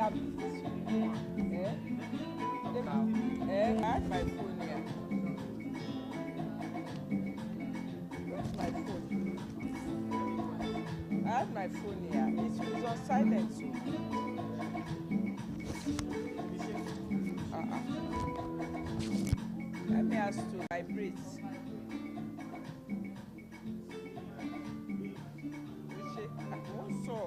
have this. I have my phone here. Where's my phone? I have my phone here. It's on silent too. Let me ask to vibrate. Also.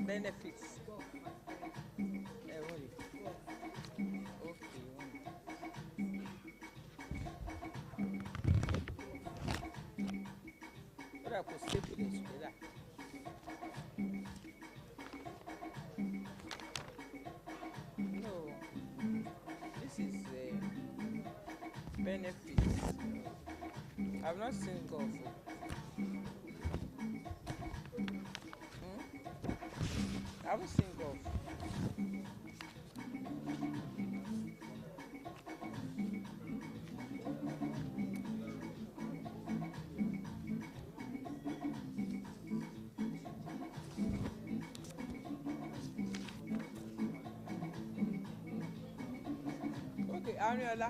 Benefits. What I could say to this together. No, this is benefits. I've not seen golf. I haven't seen golf. Okay, Ariola.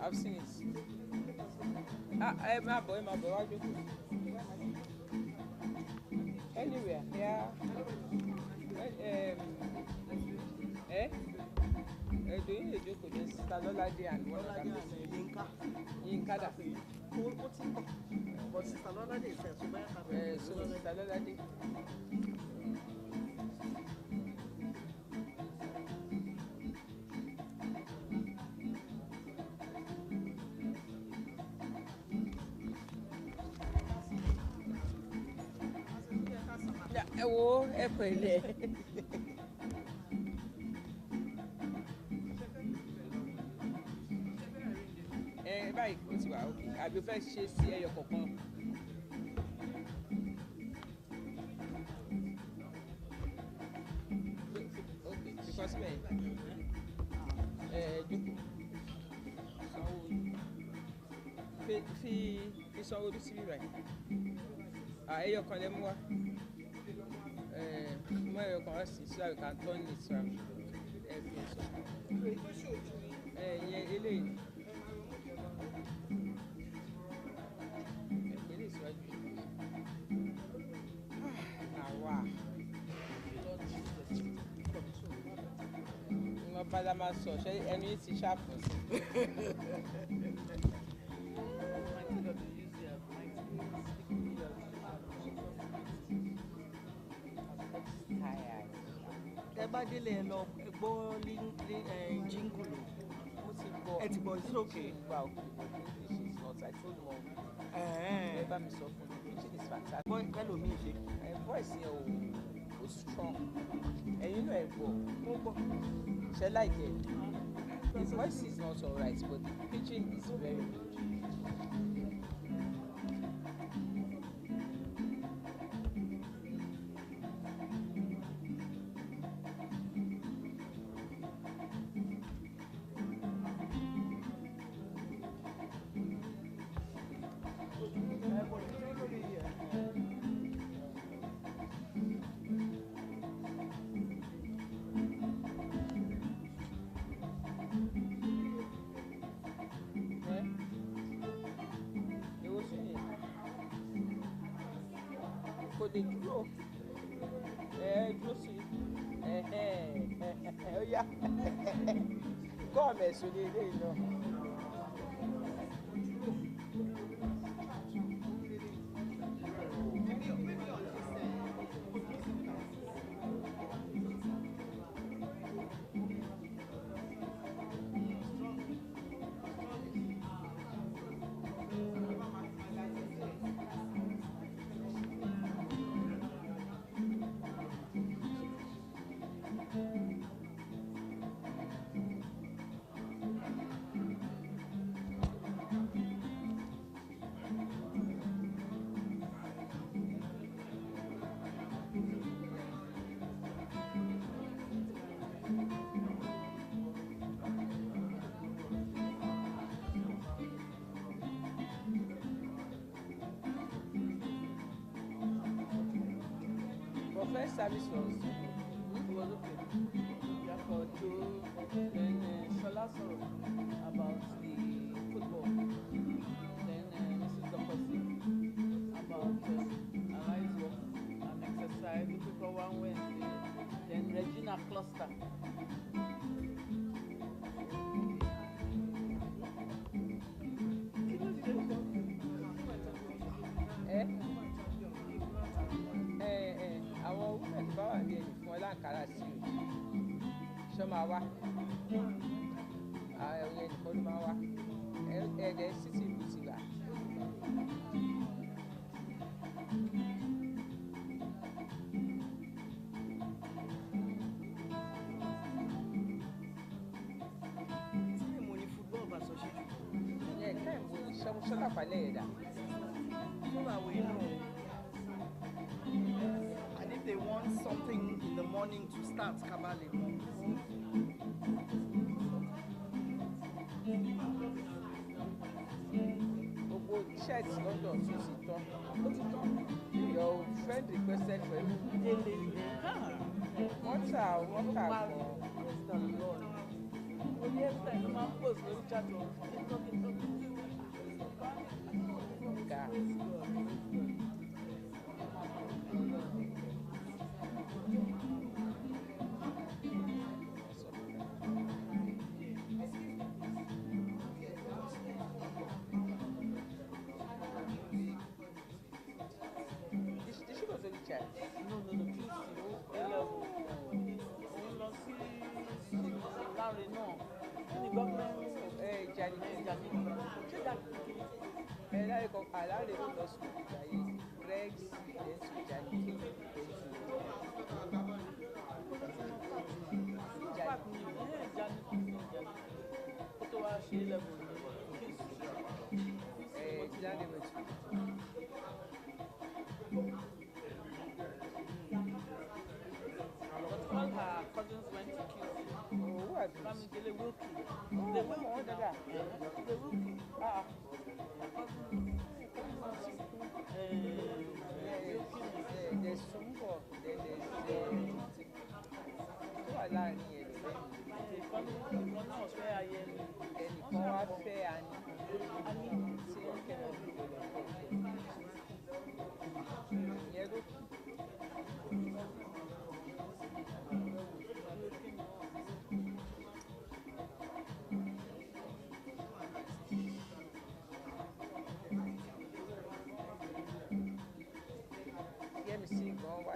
I've seen it. My boy, what do you do? Anywhere, yeah. Doing a joke with Sister Lolade and one other person. Yinkada. But Sister Lolade is so Sister Lolade. Pẹ̀lẹ́. Báyìí ó ti wà òkè àbí o fẹ́ ṣe sí ẹyọ kọ̀ọ̀kan. Okay, because me jókòó sanwó fi sanwó bí síbí báyìí. Ẹyọ kan lẹ mú wá. More you can see, so you can turn it around. Yeah, Elaine. Father máa sọ ṣé ẹnu yìí ti ṣàpọ̀ sí. Tẹ́ bá délé ẹ lọ gbọ́ jíngùlù. Mo ti gbọ́. Ẹ ti gbọ́, is it okay? Wow, English is not. I told mom. Ẹ bá mi sọ fún mi, preaching is fantastic. Gbọ́ kẹ́lò mi ṣe. Voice yẹn o strong. Ẹ̀yin náà ẹ gbọ́. Mo gbọ́. Ṣé like it? His voice is not alright, but the preaching is very good. Kò lè dúró dúró sí ó yá gọ́ọ̀mù ẹ̀sùn ní ilé iná. First service was okay. Therefore, Joe, then Shola Soro about the football. Then Mrs. Dokosi about arise walk and exercise. We took one Wednesday. Then Regina cluster. Àwọn women tó bá wà ní ẹ̀yìn fún ọláǹkárá sí o ṣọ́ máa wá ẹ̀yìn ẹnìkan ló máa wá ẹ̀ẹ́dẹ̀ títí ìlú ti gbà. Tí mo ní football bá sọ ṣe jù. Ìyẹn ẹ̀ka ìmú ní ṣọ́lá pàlẹ́ ẹ̀dá. Fún àwọn inú. And if they want something in the morning to start, Kabale. Gbogbo shirt lọ́dọ̀ tó ti tán. Your friend requested for you. Wọ́n tà gan. Only every time the man post lórí chat on talking. No, please. All her cousins went to kill. Who are these? Family Wilkie. The women now. The Wilkie. There's Sumbo. There's who are lying here?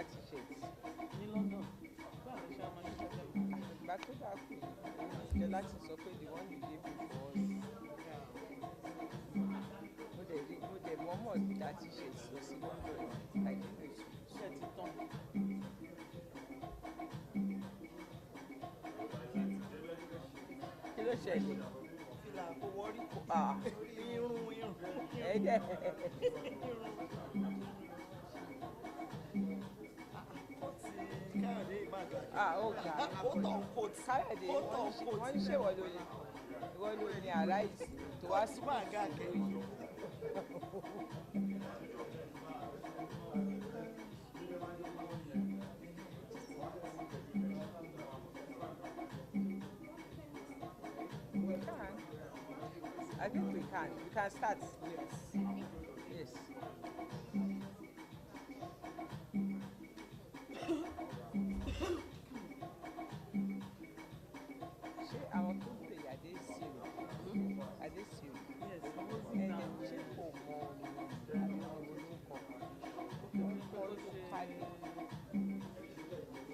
30 shades. ní London báwo ṣe máa ṣe tẹ́lẹ̀. Ìgbà tó dà pé jẹ́ láti sọ pé the one you gave before us. Mo dẹ̀ mọ́mọ́ 30 shades lọ sí London. I didn't know it. Ṣé ti tán? Kí ló ṣẹlẹ̀? Fìlà kò wọrí. Irun. Ẹ̀ẹ́dẹ̀. Káyọ̀dé ìbàdàn. Ó ga. Ó tọ̀ kóòtù. Káyọ̀dé wọ́n ń ṣèwọ́ lórí. Ìwọ ló ní àráìsì tó wá sí máa ga kẹ́yìn. We can. I think we can. We can start. Yes. Ṣé àwọn tó ń pè é Adésìrò? Adésìrò. Yes, Ṣé kò mọ orúkọ? Orúkọ ló parí.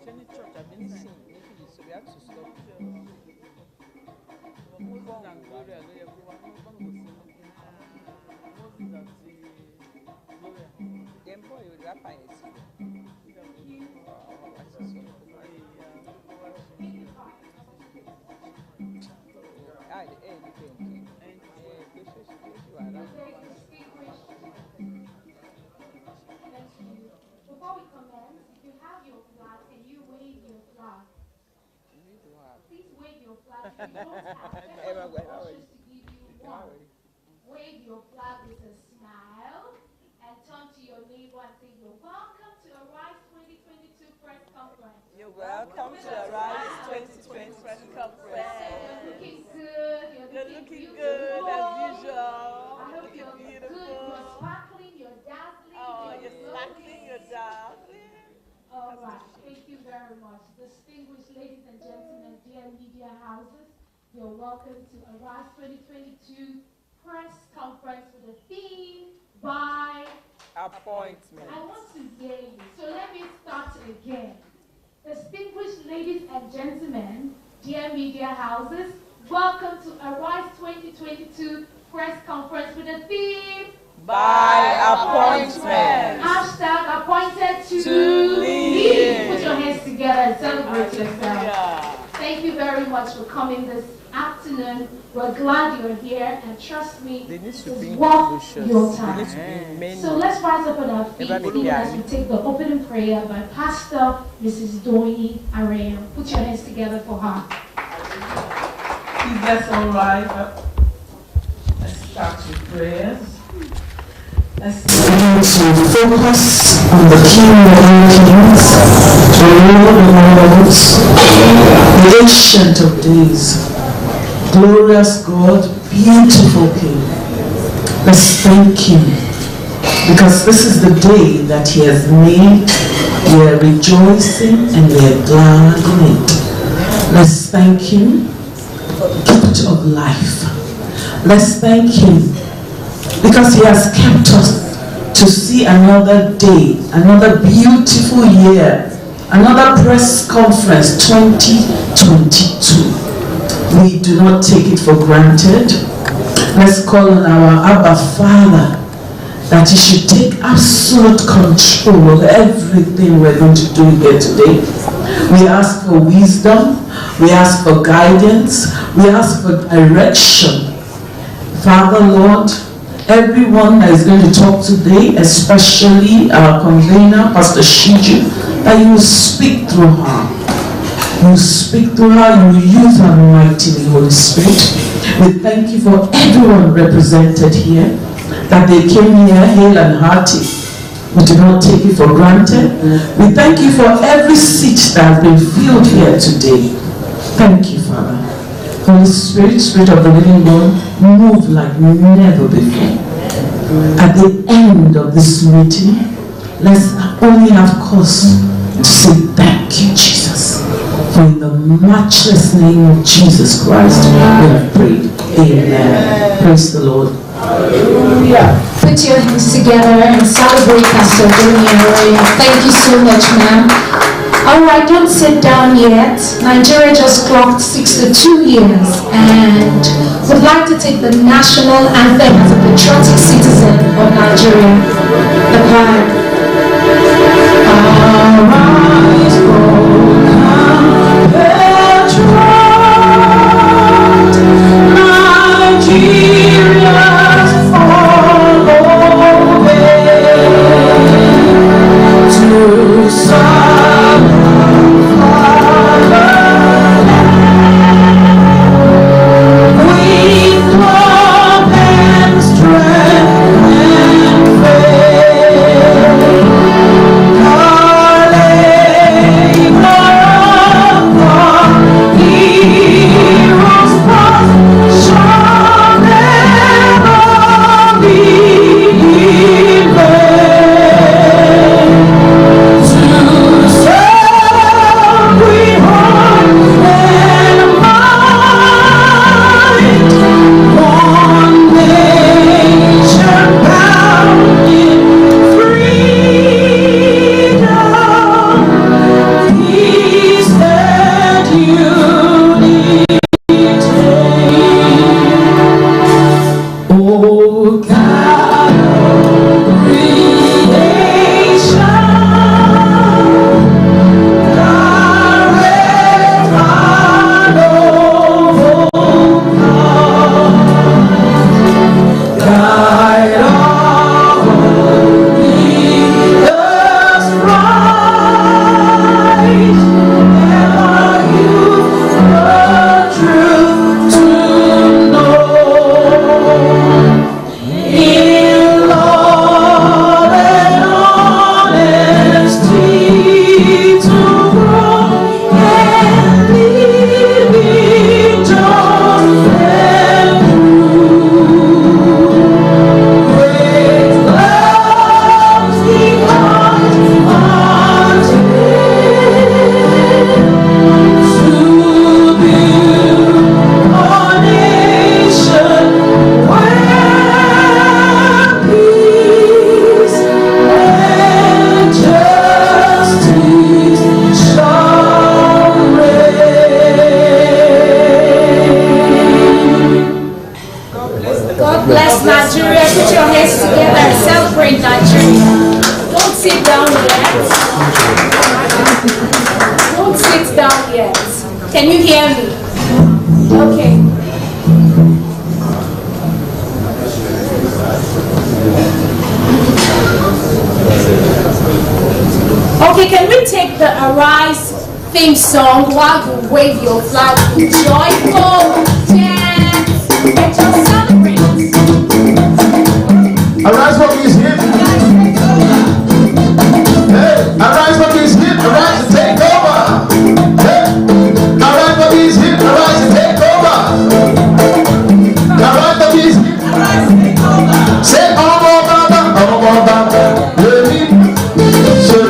Ṣé ní church àbí ní Nísìn níbi so we have to stop. Moses and Gloria ló yẹ kó wá ní bọ́ọ̀lù kò sí Moses àti Gloria. Dem boy yóò rápà yẹn sí. Àti sọ. Before we commence, if you have your flag and you wave your flag, please wave your flag. If you don't have, just to give you one. Wave your flag with a smile and turn to your neighbor and say, "You're welcome to Arise 2022 press conference." You're welcome to Arise 2020 press conference. You're looking good. You're looking good as usual. I hope you're Beautiful. good. You're sparkling. You're dazzling. Oh, you're sparkling, you're dazzling. All right. Thank you very much. Distinguished ladies and gentlemen, dear media houses, you're welcome to Arise 2022 press conference with the theme by Appointment. I want to hear you. So let me start again. Distinguished ladies and gentlemen, dear media houses, welcome to Arise 2022 press conference with the theme By appointment. Hashtag appointed to To lead. lead. Put your hands together and celebrate yourself. Yeah. Thank you very much for coming this afternoon. We're glad you're here, and trust me, They need to it's bring worth bushels. your They time. need to bring many. So let's rise up on our feet Never even be as we take the opening prayer by Pastor Mrs. Doyi Arayam. Put your hands together for her. If that's all right, let's start with prayers. Let's to focus on the King of Kings, the Lord of Lords, the Ancient of Days, glorious God, beautiful King. Let's thank Him because this is the day that He has made. We are rejoicing and we are glad in it. Let's thank Him for the gift of life. Let's thank Him because He has kept us to see another day, another beautiful year, another press conference 2022. We do not take it for granted. Let's call on our Abba Father that He should take absolute control of everything we're going to do here today. We ask for wisdom, we ask for guidance, we ask for direction. Father, Lord, everyone that is going to talk today, especially our convener, Pastor Sdg, that you will speak through her. You speak through her, you will use her mightily, Holy Spirit. We thank you for everyone represented here, that they came here hale and hearty. We do not take it for granted. We thank you for every seat that has been filled here today. Thank you, Father. Holy Spirit, Spirit of the living God, move like never before. At the end of this meeting, let's only have cause to say thank you, Jesus. For in the matchless name of Jesus Christ, we have prayed. Amen. Praise the Lord. Hallelujah. put your hands together and celebrate Pastor Dunia. Thank you so much, ma'am. Alright, don't sit down yet. Nigeria just clocked 62 years and would like to take the national anthem as a patriotic citizen of Nigeria. The choir. Arise, Nigeria's fall away to some with love and strength and faith. Our labor of heroes past shall never be in vain. To serve with heart and mind, one nation bound in freedom, peace and unity. Oh God of creation, direct our noble cause, guide our leaders right, and our youth the truth to know. In love and honesty to grow and live in joy and truth. Great love's behind our tale, to build a nation where peace and justice shall reign. God bless Nigeria. Put your hands together and celebrate Nigeria. Don't sit down yet. Don't sit down yet. Can you hear me? Okay. Okay, can we take the Arise theme song while you wave your flag with joyful dance and just celebrate? Arise what is here. Hey, arise what is here. Arise and take over. Hey, arise what is here. Arise and take over. Arise what is here. Say, oh, Baba, let me say.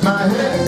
My head,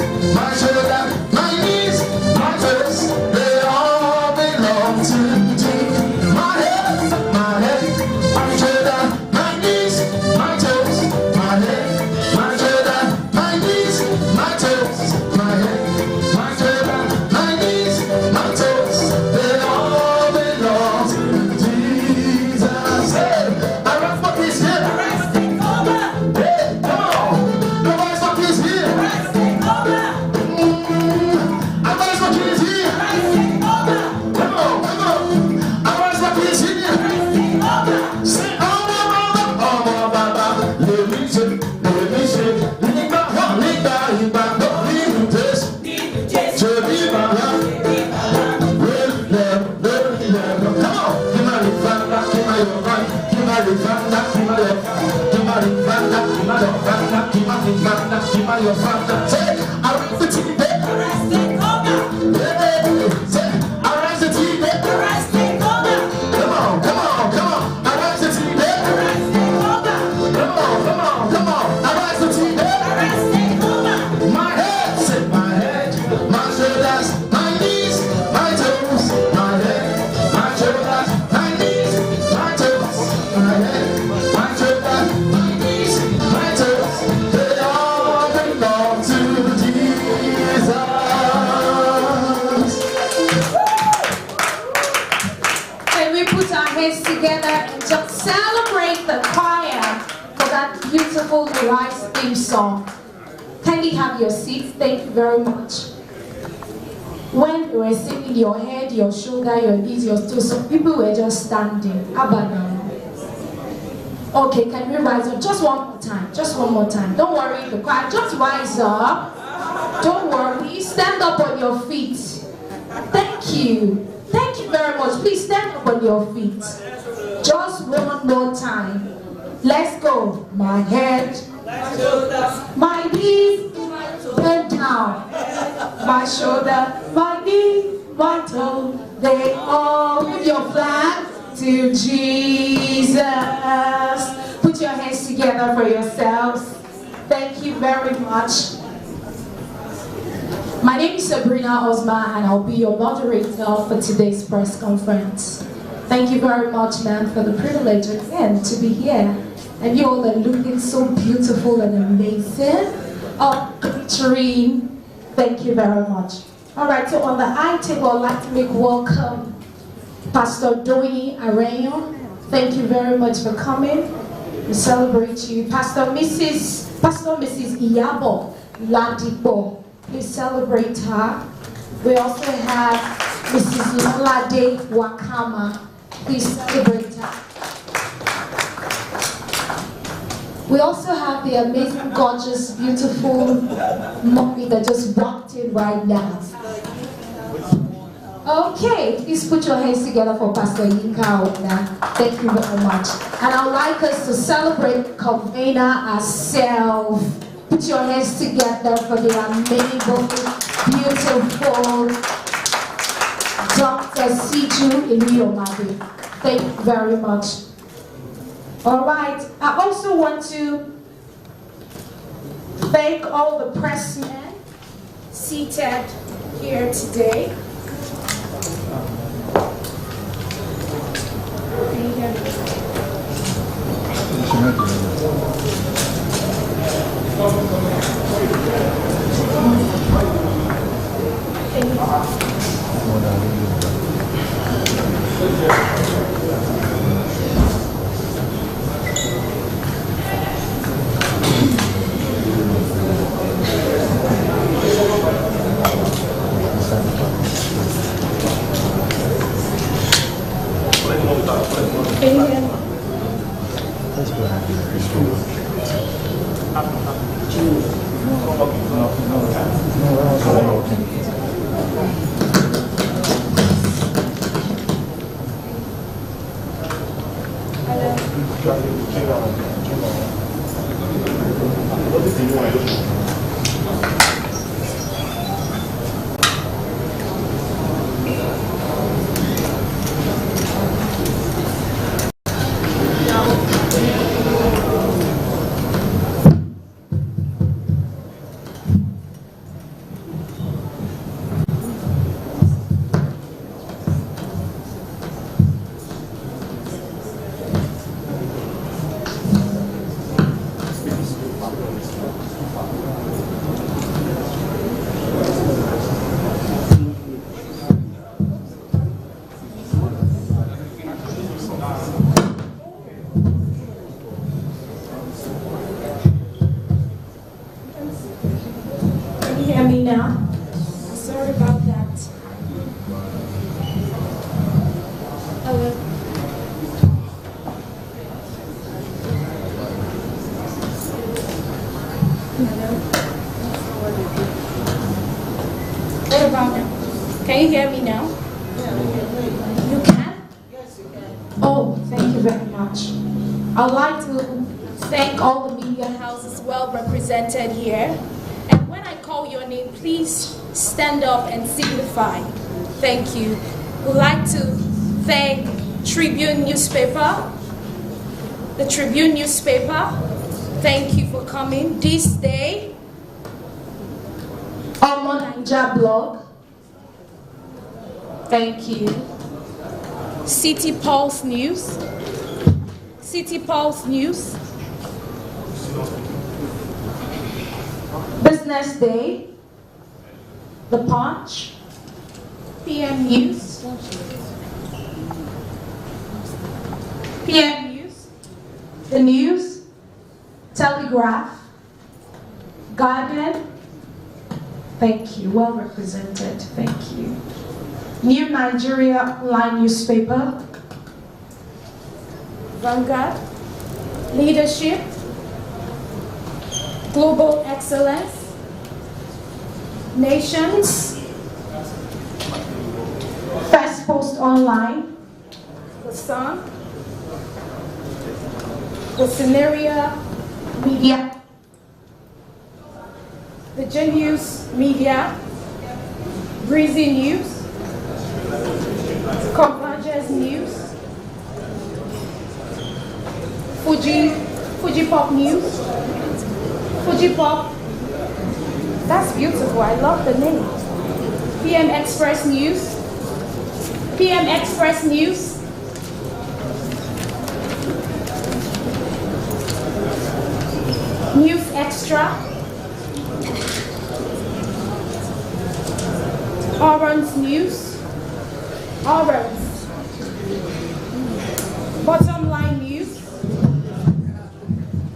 Your seats. Thank you very much. When we were singing, your head, your shoulder, your knees, your toes, some people were just standing. Okay, can we rise up? Just one more time. Just one more time. Don't worry, the choir. Just rise up. Don't worry. Stand up on your feet. Thank you. Thank you very much. Please stand up on your feet. Just one more time. Let's go. My head, my knees, bend down. My shoulder, my knee, my toe, they all give your flag to Jesus. Put your hands together for yourselves. Thank you very much. My name is Sabrina Osma and I'll be your moderator for today's press conference. Thank you very much, ma'am, for the privilege again to be here. And you all are looking so beautiful and amazing. Oh, Katrine, thank you very much. All right, so on the I table, I'd like to make welcome Pastor Doini Areño. Thank you very much for coming. We celebrate you. Pastor Mrs. Iyabo Ladipo. Please celebrate her. We also have Mrs. Lolade Wakama. Please celebrate her. We also have the amazing, gorgeous, beautiful mommy that just walked in right now. Okay, please put your hands together for Pastor Yinka Ona. Thank you very much. And I would like us to celebrate convener herself. Put your hands together for the amazing, beautiful Dr. Sdg Goals. Thank you very much. All right, I also want to thank all the pressmen seated here today. very much. I'd like to thank all the media houses well represented here. And when I call your name, please stand up and signify. Thank you. We'd like to thank Tribune newspaper, the Tribune newspaper. Thank you for coming this day. Omo Naija blog. Thank you. City Pulse News. City Pulse News. Business Day. The Punch. PM News. PM News. The News. Telegraph. Guardian. Thank you. Well represented. Thank you. New Nigeria Online Newspaper. Vanguard. Leadership. Global Excellence. Nations. First Post Online. The Sun. The Scenario Media. The Genius Media. Breezy News. Convergence News. Fuji Pop News. Fuji Pop. That's beautiful. I love the name. PM Express News. PM Express News. News Extra. Orange News. Orange. Bottom Line News.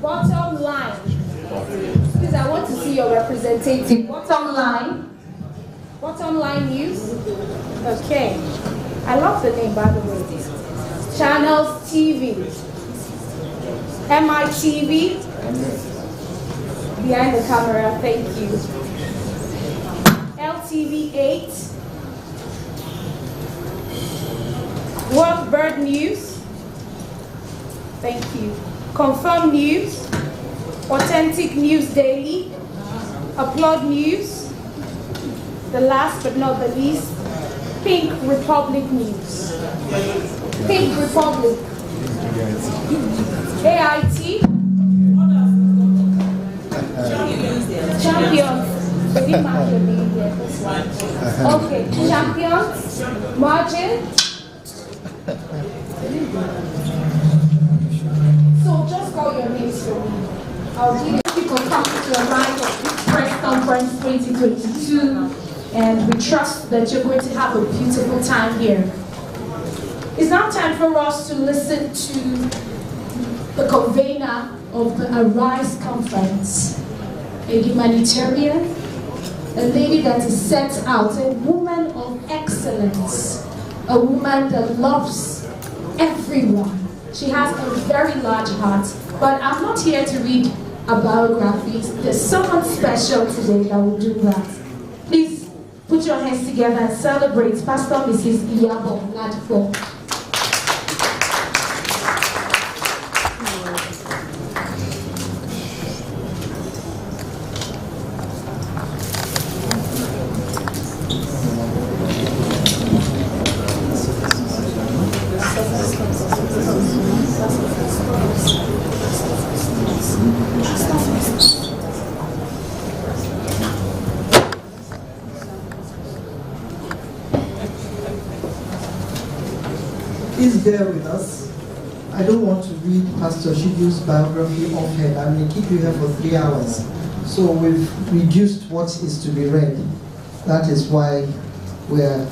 Bottom Line. Please, I want to see your representative. Bottom Line. Bottom Line News. Okay. I love the name, by the way. Channels TV. MITV. Behind the camera, thank you. LTV 8. World Bird News. Thank you. Confirm News. Authentic News Daily. Applaud News. The last but not the least, Pink Republic News. Pink Republic. AIT. Champions. Okay, Champions. Margin. So just call your names for me. I'll give you people coming to arrive at this press conference 2022, and we trust that you're going to have a beautiful time here. It's now time for us to listen to the convener of the Arise Conference, a humanitarian, a lady that is set out, a woman of excellence, a woman that loves everyone. She has a very large heart, but I'm not here to read a biography. There's someone special today that will do that. Please put your hands together and celebrate Pastor Mrs. Iyabo Ladipo. Please bear with us. I don't want to read Pastor Shibu's biography offhand. I may keep you here for 3 hours. So we've reduced what is to be read. That is why we're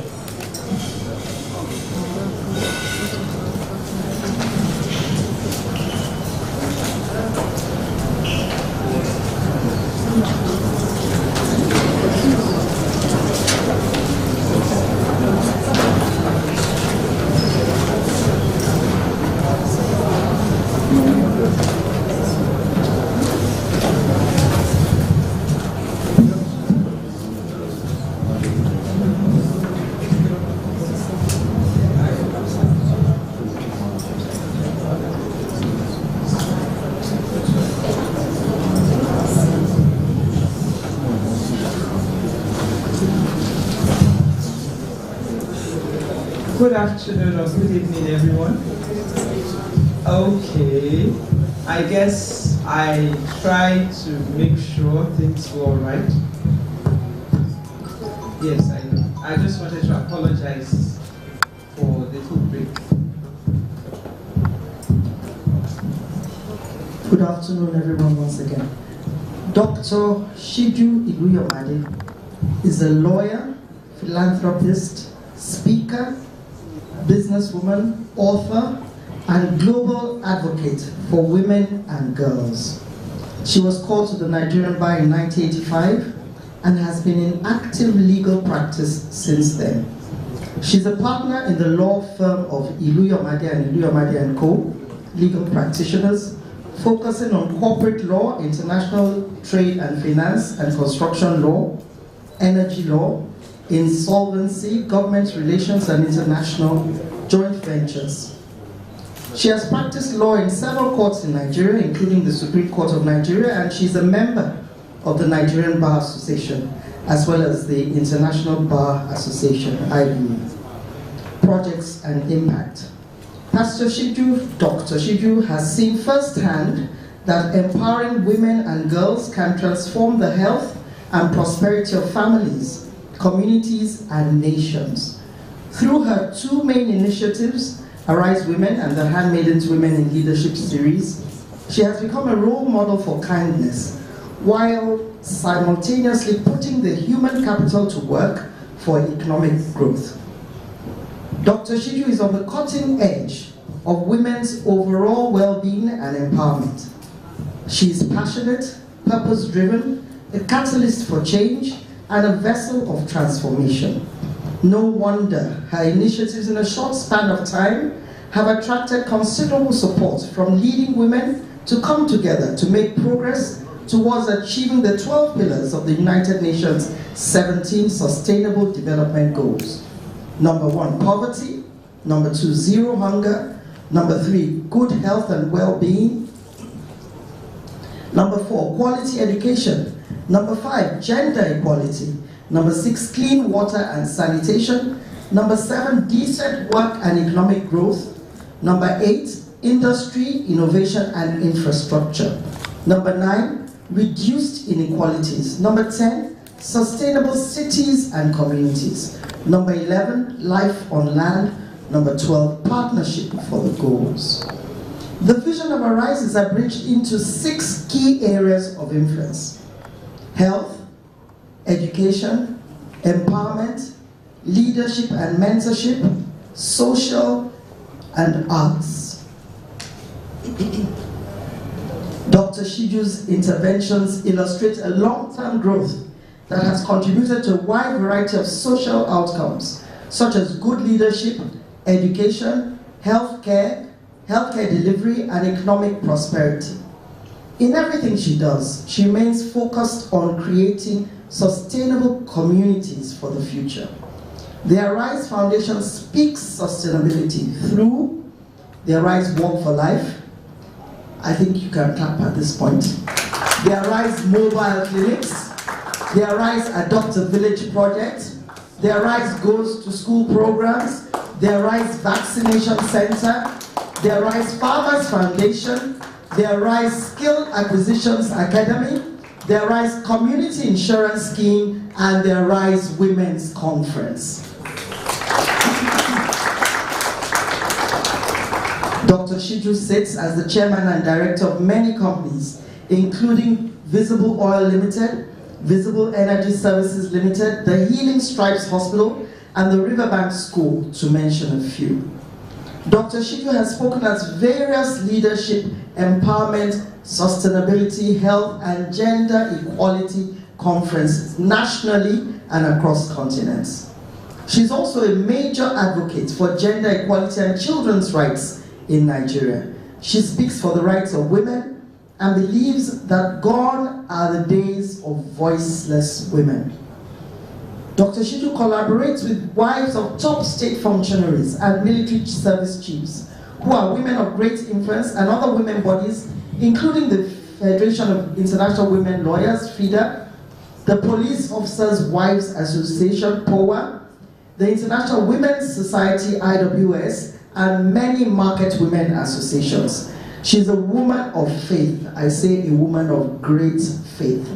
afternoon or good evening, everyone. Okay, I guess I try to make sure things go all right. Yes, I know. I just wanted to apologize for the little break. Good afternoon, everyone, once again. Dr. Sdg Goals is a lawyer, philanthropist, speaker, businesswoman, author, and global advocate for women and girls. She was called to the Nigerian bar in 1985 and has been in active legal practice since then. She's a partner in the law firm of Iluyomade and Iluyomade & Co., legal practitioners, focusing on corporate law, international trade and finance and construction law, energy law, insolvency, government relations, and international joint ventures. She has practiced law in several courts in Nigeria, including the Supreme Court of Nigeria, and she's a member of the Nigerian Bar Association, as well as the International Bar Association, IBA. Projects and impact. Pastor Sdg, Dr. Sdg, has seen firsthand that empowering women and girls can transform the health and prosperity of families, communities, and nations. Through her two main initiatives, Arise Women and the Handmaidens Women in Leadership series, she has become a role model for kindness, while simultaneously putting the human capital to work for economic growth. Dr. Sdg is on the cutting edge of women's overall well-being and empowerment. She is passionate, purpose-driven, a catalyst for change, and a vessel of transformation. No wonder her initiatives in a short span of time have attracted considerable support from leading women to come together to make progress towards achieving the 12 pillars of the United Nations 17 Sustainable Development Goals. Number 1, poverty. Number 2, zero hunger. Number 3, good health and well-being. Number 4, quality education. Number 5, gender equality. Number 6, clean water and sanitation. Number 7, decent work and economic growth. Number 8, industry, innovation and infrastructure. Number 9, reduced inequalities. Number 10, sustainable cities and communities. Number 11, life on land. Number 12, partnership for the goals. The vision of Arise is abridged into 6 key areas of influence: health, education, empowerment, leadership and mentorship, social, and arts. Dr. Sdg's interventions illustrate a long-term growth that has contributed to a wide variety of social outcomes, such as good leadership, education, healthcare delivery, and economic prosperity. In everything she does, she remains focused on creating sustainable communities for the future. The Arise Foundation speaks sustainability through the Arise Walk for Life. I think you can clap at this point. The Arise Mobile Clinics, the Arise Adopt a Village Project, the Arise Goes to School programs, the Arise Vaccination Center, the Arise Farmers Foundation, the Arise Skill Acquisitions Academy, the Arise Community Insurance Scheme, and the Arise Women's Conference. Dr. Sdg sits as the chairman and director of many companies, including Visible Oil Limited, Visible Energy Services Limited, the Healing Stripes Hospital, and the Riverbank School, to mention a few. Dr. Sdg has spoken at various leadership, empowerment, sustainability, health, and gender equality conferences nationally and across continents. She's also a major advocate for gender equality and children's rights in Nigeria. She speaks for the rights of women and believes that gone are the days of voiceless women. Dr. Sdg collaborates with wives of top state functionaries and military service chiefs who are women of great influence, and other women bodies, including the Federation of International Women Lawyers, FIDA, the Police Officers' Wives Association, POA, the International Women's Society, IWS, and many market women associations. She's a woman of faith. I say a woman of great faith.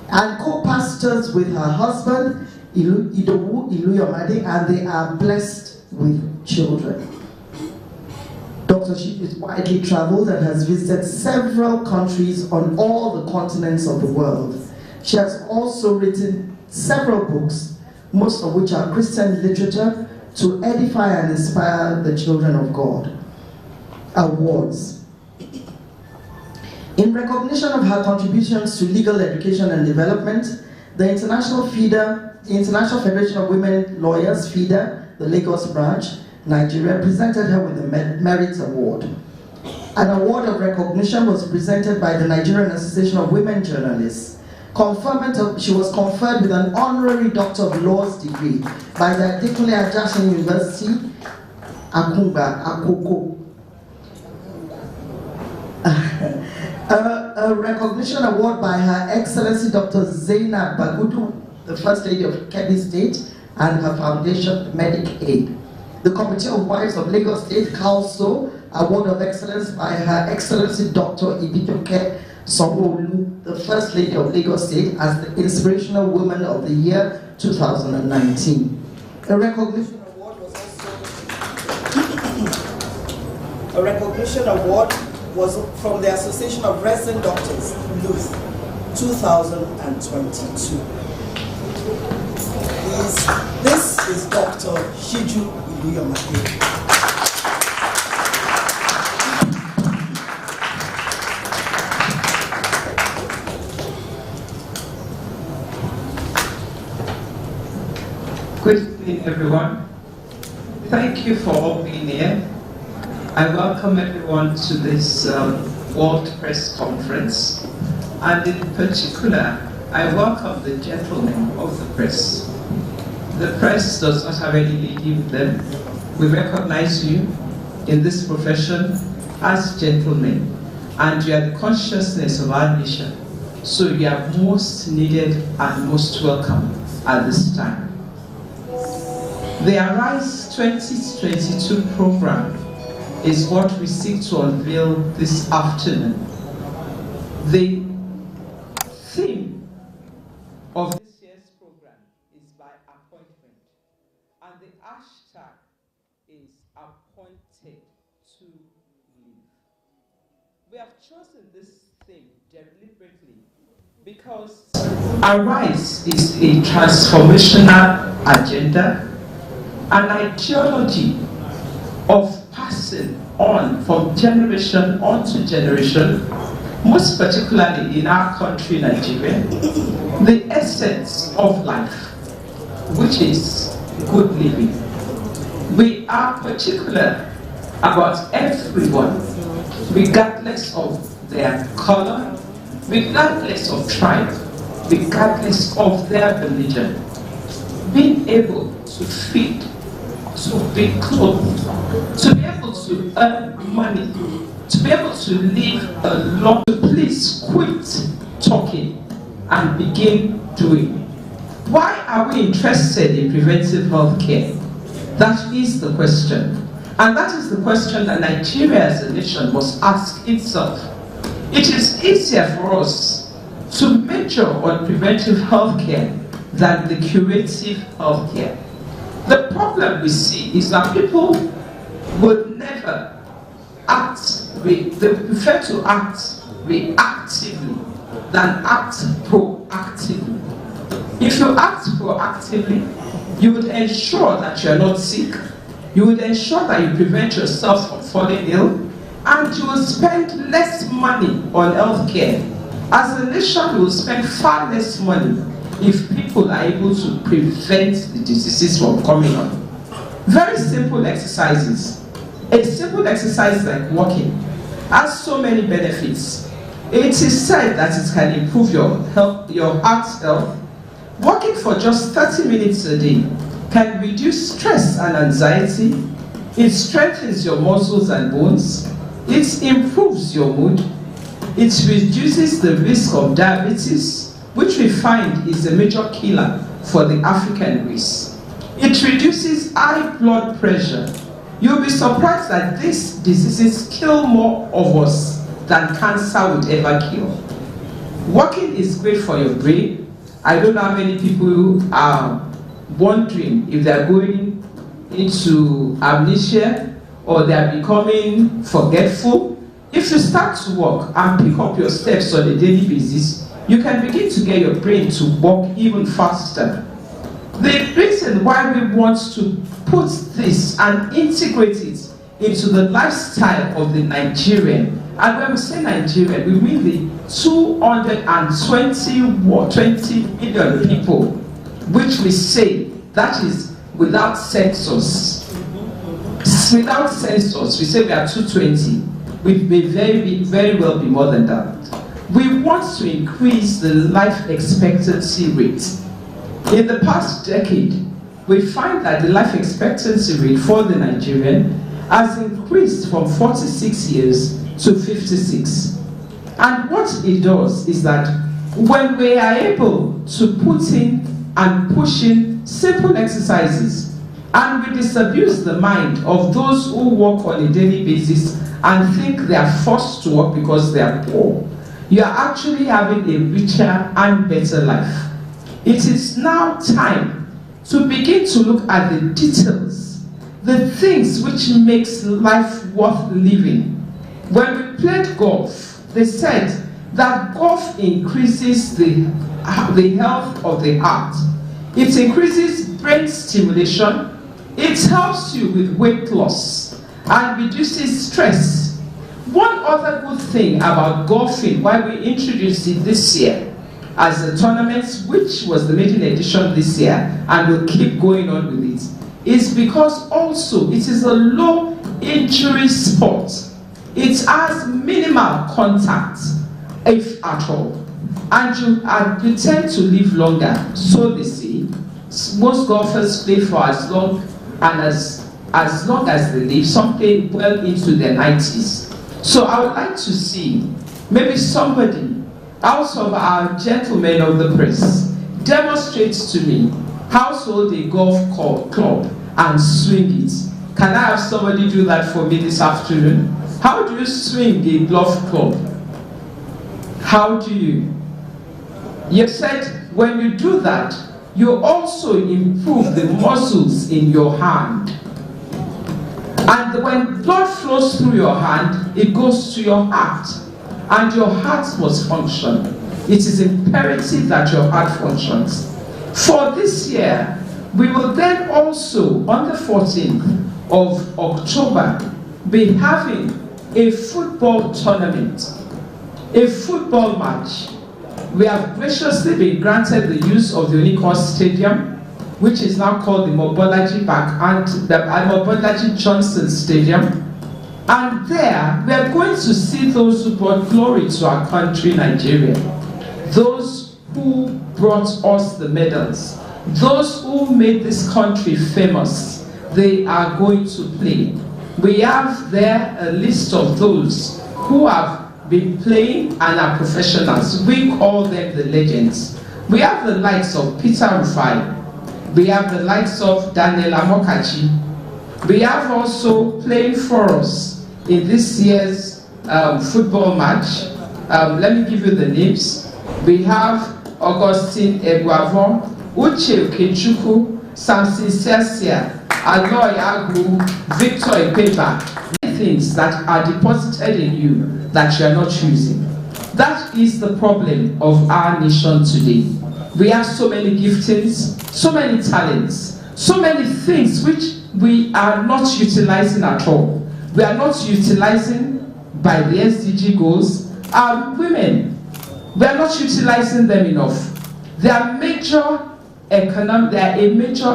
And co-pastors with her husband, Idowu Iluyomade, and they are blessed with children. Dr. Shidu is widely traveled and has visited several countries on all the continents of the world. She has also written several books, most of which are Christian literature, to edify and inspire the children of God. Awards. In recognition of her contributions to legal education and development, the International Federation of Women Lawyers, FIDA, the Lagos branch, Nigeria, presented her with the Merit Award. An award of recognition was presented by the Nigerian Association of Women Journalists. She was conferred with an honorary Doctor of Laws degree by the Adekunle Ajasin University, Akunba, Akoko. A recognition award by Her Excellency Dr. Zainab Bagudu, the First Lady of Kebbi State, and her foundation, Medic Aid. The Committee of Wives of Lagos State, CALSO, Award of Excellence by Her Excellency Dr. Ibijoke Sanwo-Olu, the First Lady of Lagos State, as the Inspirational Woman of the Year 2019. A recognition award was from the Association of Resident Doctors, LUTH, 2022. This is Dr. Sdg Goals. Good evening, everyone. Thank you for all being here. I welcome everyone to this World Press Conference, and in particular, I welcome the gentlemen of the press. The press does not have any lady with them. We recognize you in this profession as gentlemen, and you are the consciousness of our nation. So you are most needed and most welcome at this time. The Arise 2022 program is what we seek to unveil this afternoon. The theme of this year's program is by appointment, and the hashtag is appointed to live. We have chosen this theme deliberately because Arise is a transformational agenda, an ideology of passing on from generation on to generation, most particularly in our country, Nigeria, the essence of life, which is good living. We are particular about everyone, regardless of their color, regardless of tribe, regardless of their religion, being able to feed, to be clothed, to be able to earn money, to be able to live a long. Please quit talking and begin doing. Why are we interested in preventive health care? That is the question. And that is the question that Nigeria as a nation must ask itself. It is easier for us to major on preventive health care than the curative health care. The problem we see is that people would never act, they prefer to act reactively than act proactively. If you act proactively, you would ensure that you are not sick, you would ensure that you prevent yourself from falling ill, and you will spend less money on health care. As a nation, we will spend far less money if people are able to prevent the diseases from coming on. Very simple exercises. A simple exercise like walking has so many benefits. It is said that it can improve your heart health. Walking for just 30 minutes a day can reduce stress and anxiety. It strengthens your muscles and bones. It improves your mood. It reduces the risk of diabetes, which we find is a major killer for the African race. It reduces high blood pressure. You'll be surprised that these diseases kill more of us than cancer would ever kill. Walking is great for your brain. I don't know how many people are wondering if they're going into amnesia or they're becoming forgetful. If you start to walk and pick up your steps on a daily basis, you can begin to get your brain to walk even faster. The reason why we want to put this and integrate it into the lifestyle of the Nigerian, and when we say Nigerian, we mean the 220 million people, which we say that is without census. Without census, we say we are 220. We may very well be more than that. We want to increase the life expectancy rate. In the past decade, we find that the life expectancy rate for the Nigerian has increased from 46 years to 56. And what it does is that when we are able to put in and push in simple exercises, and we disabuse the mind of those who work on a daily basis and think they are forced to work because they are poor, you are actually having a richer and better life. It is now time to begin to look at the details, the things which makes life worth living. When we played golf, they said that golf increases the health of the heart. It increases brain stimulation. It helps you with weight loss and reduces stress. One other good thing about golfing, why we introduced it this year as a tournament, which was the maiden edition this year, and will keep going on with it, is because also it is a low injury sport. It has minimal contact, if at all, and you tend to live longer. So they say, most golfers play for as long as they live. Some play well into their 90s. So I would like to see maybe somebody out of our gentlemen of the press demonstrates to me how to hold a golf club and swing it. Can I have somebody do that for me this afternoon? How do you swing a golf club? How do you? You said when you do that, you also improve the muscles in your hand. And when blood flows through your hand, it goes to your heart. And your heart must function. It is imperative that your heart functions. For this year, we will then also, on the 14th of October, be having a football tournament, a football match. We have graciously been granted the use of the Unicorn Stadium, which is now called the Mobolaji Park and the Mobolaji Johnson Stadium. And there, we are going to see those who brought glory to our country, Nigeria. Those who brought us the medals. Those who made this country famous. They are going to play. We have there a list of those who have been playing and are professionals. We call them the legends. We have the likes of Peter Rufai. We have the likes of Daniel Amokachi. We have also playing for us in this year's football match. Let me give you the names. We have Augustine Eguavon, Uche Okechukwu, Samson Sesia, Aloy Agu, Victor Ipeba. Things that are deposited in you that you are not using. That is the problem of our nation today. We have so many giftings, so many talents, so many things which we are not utilizing at all. We are not utilizing by the Sdg Goals. Our women, we are not utilizing them enough. They are a major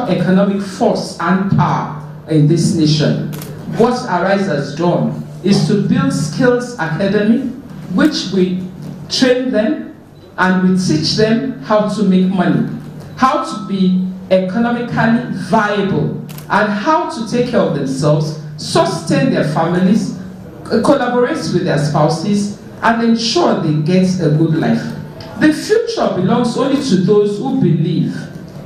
economic force and power in this nation. What Arise has done is to build skills academy, which we train them and we teach them how to make money, how to be economically viable, and how to take care of themselves, sustain their families, collaborate with their spouses, and ensure they get a good life. The future belongs only to those who believe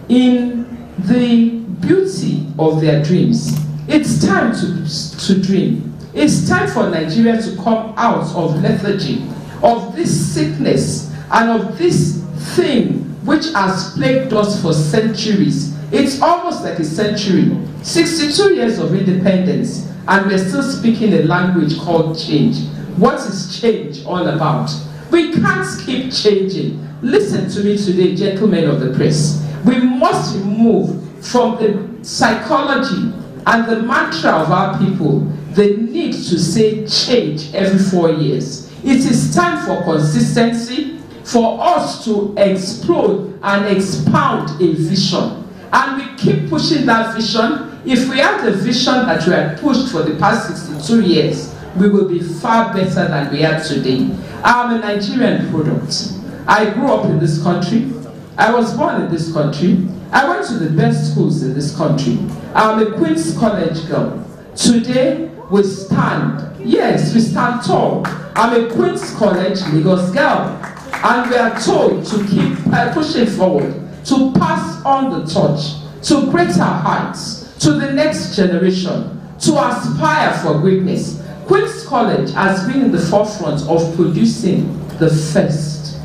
in the beauty of their dreams. It's time to dream. It's time for Nigeria to come out of lethargy, of this sickness, and of this thing which has plagued us for centuries. It's almost like a century, 62 years of independence, and we're still speaking a language called change. What is change all about? We can't keep changing. Listen to me today, gentlemen of the press. We must remove from the psychology and the mantra of our people the need to say change every 4 years. It is time for consistency, for us to explode and expound a vision. And we keep pushing that vision. If we have the vision that we have pushed for the past 62 years, we will be far better than we are today. I'm a Nigerian product. I grew up in this country. I was born in this country. I went to the best schools in this country. I'm a Queen's College girl. Today, we stand. Yes, we stand tall. I'm a Queen's College Lagos girl. And we are told to keep pushing forward, to pass on the torch, to greater heights, to the next generation, to aspire for greatness. Queen's College has been in the forefront of producing the first.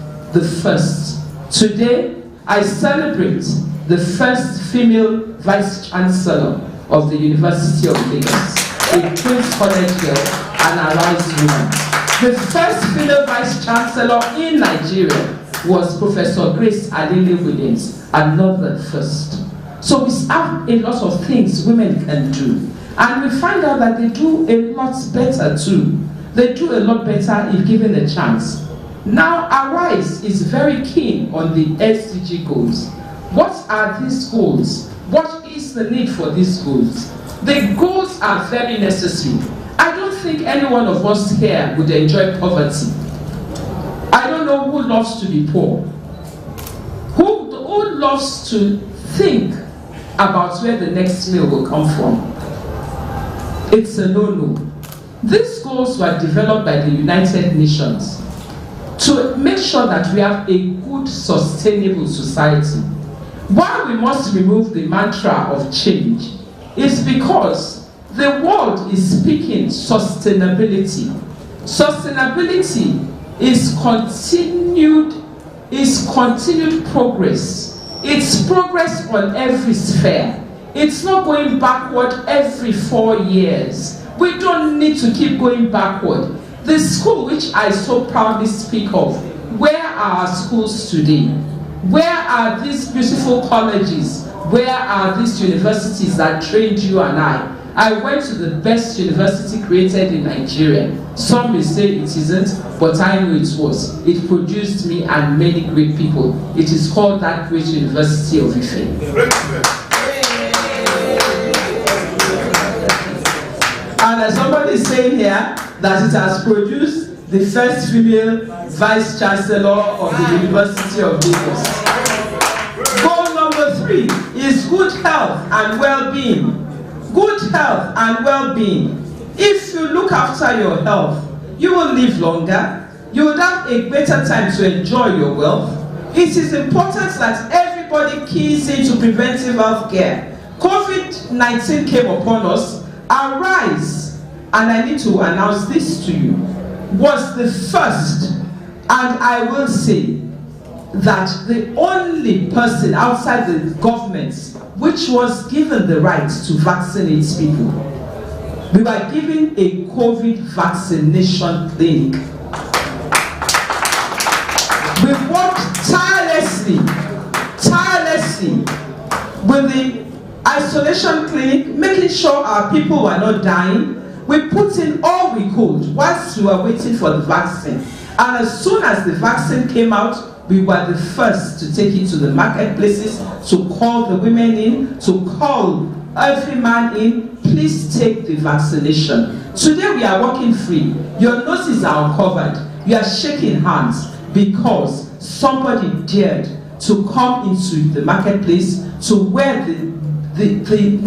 Today, I celebrate the first female Vice Chancellor of the University of Lagos, a Queen's College girl and a Rice woman. The first female Vice Chancellor in Nigeria was Professor Grace Adele Williams, another first. So we have a lot of things women can do. And we find out that they do a lot better too. They do a lot better if given a chance. Now, Arise is very keen on the Sdg Goals. What are these goals? What is the need for these goals? The goals are very necessary. I don't think any one of us here would enjoy poverty. I don't know who loves to be poor. Who loves to think about where the next meal will come from? It's a no-no. These goals were developed by the United Nations to make sure that we have a good, sustainable society. Why we must remove the mantra of change is because the world is speaking sustainability. Sustainability is continued progress. It's progress on every sphere. It's not going backward every 4 years. We don't need to keep going backward. The school which I so proudly speak of, where are our schools today? Where are these beautiful colleges? Where are these universities that trained you and I? I went to the best university created in Nigeria. Some may say it isn't, but I know it was. It produced me and many great people. It is called that great University of Ife. And as somebody is saying here, that it has produced the first female Vice Chancellor of the University of Lagos. Goal number 3 is good health and well-being. Good health and well-being. If you look after your health, you will live longer. You will have a better time to enjoy your wealth. It is important that everybody keys into preventive health care. COVID-19 came upon us. Arise, and I need to announce this to you, was the first, and I will say that the only person outside the government which was given the right to vaccinate people. We were given a COVID vaccination clinic. We worked tirelessly with the isolation clinic, making sure our people were not dying. We put in all we could whilst we were waiting for the vaccine. And as soon as the vaccine came out, we were the first to take it to the marketplaces, to call the women in, to call every man in, please take the vaccination. Today we are walking free. Your noses are uncovered. You are shaking hands because somebody dared to come into the marketplace to where the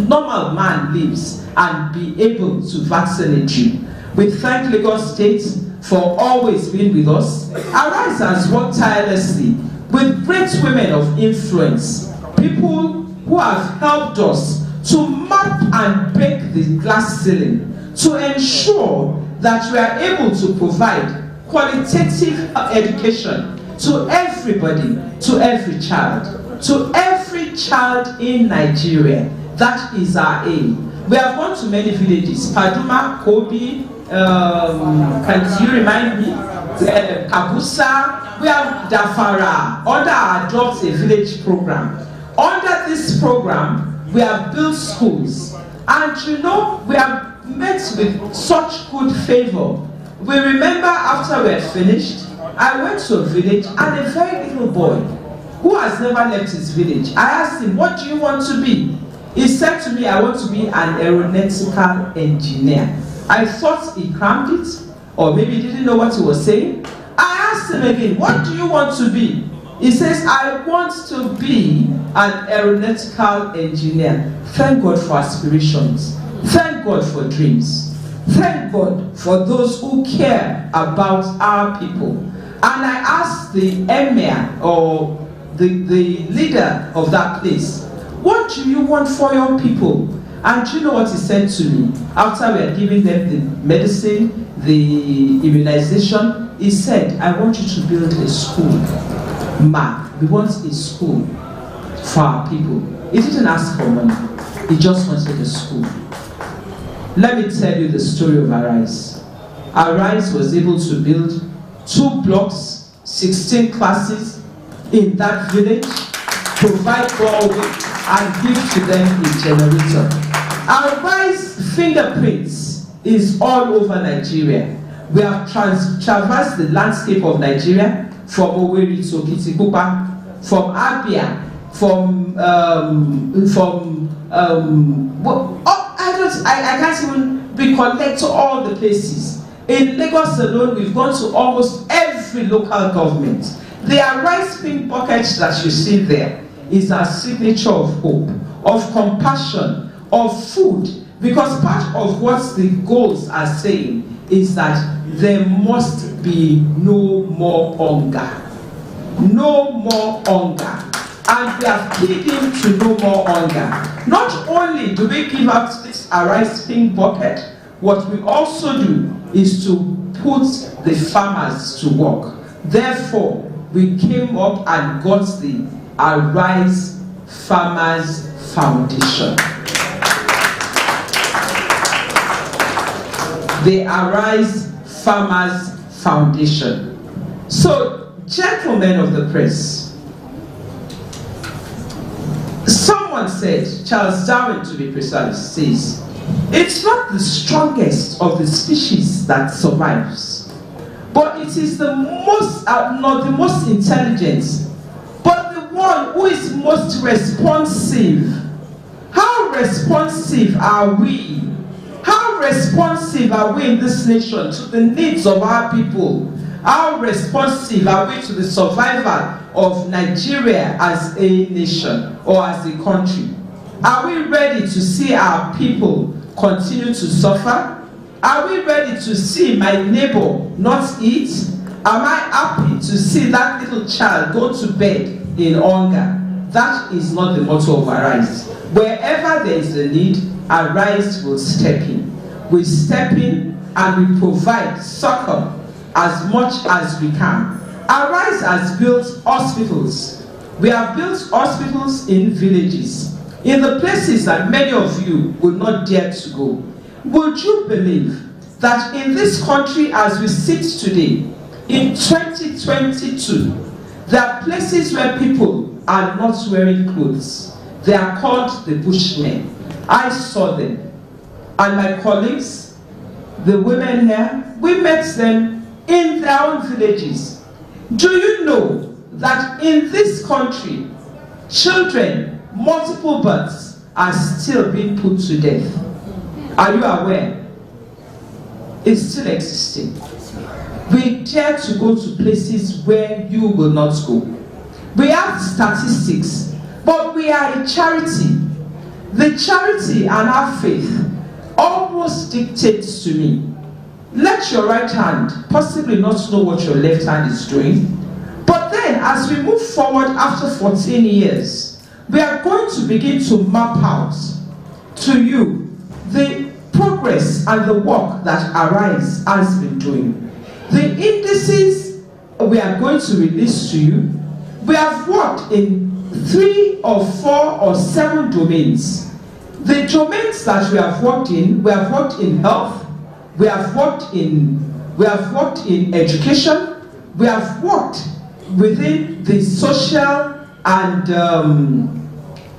normal man lives and be able to vaccinate you. We thank Lagos State for always being with us. Arise has worked tirelessly with great women of influence, people who have helped us to map and break the glass ceiling to ensure that we are able to provide qualitative education to everybody, to every child in Nigeria. That is our aim. We have gone to many villages, Paduma, Kobi, can you remind me? Kabusa, we have Dafara, under our Adopt a Village program. Under this program, we have built schools. And you know, we have met with such good favor. We remember after we had finished, I went to a village and a very little boy who has never left his village. I asked him, what do you want to be? He said to me, I want to be an aeronautical engineer. I thought he crammed it, or maybe he didn't know what he was saying. I asked him again, what do you want to be? He says, I want to be an aeronautical engineer. Thank God for aspirations. Thank God for dreams. Thank God for those who care about our people. And I asked the emir, or the leader of that place, what do you want for your people? And you know what he said to me? After we had given them the medicine, the immunization, he said, I want you to build a school. Ma, we want a school for our people. He didn't ask for money. He just wanted a school. Let me tell you the story of Arise. Arise was able to build 2 blocks, 16 classes in that village, provide doorway, and give to them a generator. Arise fingerprints is all over Nigeria. We have traversed the landscape of Nigeria, from Owerri to Kitikupa, from Abia, I can't even recollect all the places. In Lagos alone, we've gone to almost every local government. The Arise pink bucket that you see there is our signature of hope, of compassion, of food, because part of what the goals are saying is that there must be no more hunger. No more hunger. And we are pleading to no more hunger. Not only do we give out this Arise pink bucket, what we also do is to put the farmers to work. Therefore, we came up and got the Arise Farmers Foundation. The Arise Farmers Foundation. So, gentlemen of the press, someone said, Charles Darwin to be precise, says, it's not the strongest of the species that survives, but it is the most, not the most intelligent, but the one who is most responsive. How responsive are we? How responsive are we in this nation to the needs of our people? How responsive are we to the survival of Nigeria as a nation or as a country? Are we ready to see our people continue to suffer? Are we ready to see my neighbor not eat? Am I happy to see that little child go to bed in hunger? That is not the motto of Arise. Wherever there is a need, Arise will step in. We step in and we provide succor as much as we can. Arise has built hospitals. We have built hospitals in villages, in the places that many of you would not dare to go. Would you believe that in this country as we sit today, in 2022, there are places where people are not wearing clothes. They are called the Bushmen. I saw them. And my colleagues, the women here, we met them in their own villages. Do you know that in this country, children, multiple births, are still being put to death? Are you aware? It's still existing. We dare to go to places where you will not go. We have statistics, but we are a charity. The charity and our faith almost dictates to me, let your right hand possibly not know what your left hand is doing. But then, as we move forward after 14 years, we are going to begin to map out to you the progress and the work that Arise has been doing. The indices we are going to release to you, we have worked in 3 or 4 or 7 domains. The domains that we have worked in health, we have worked in education, we have worked within the social and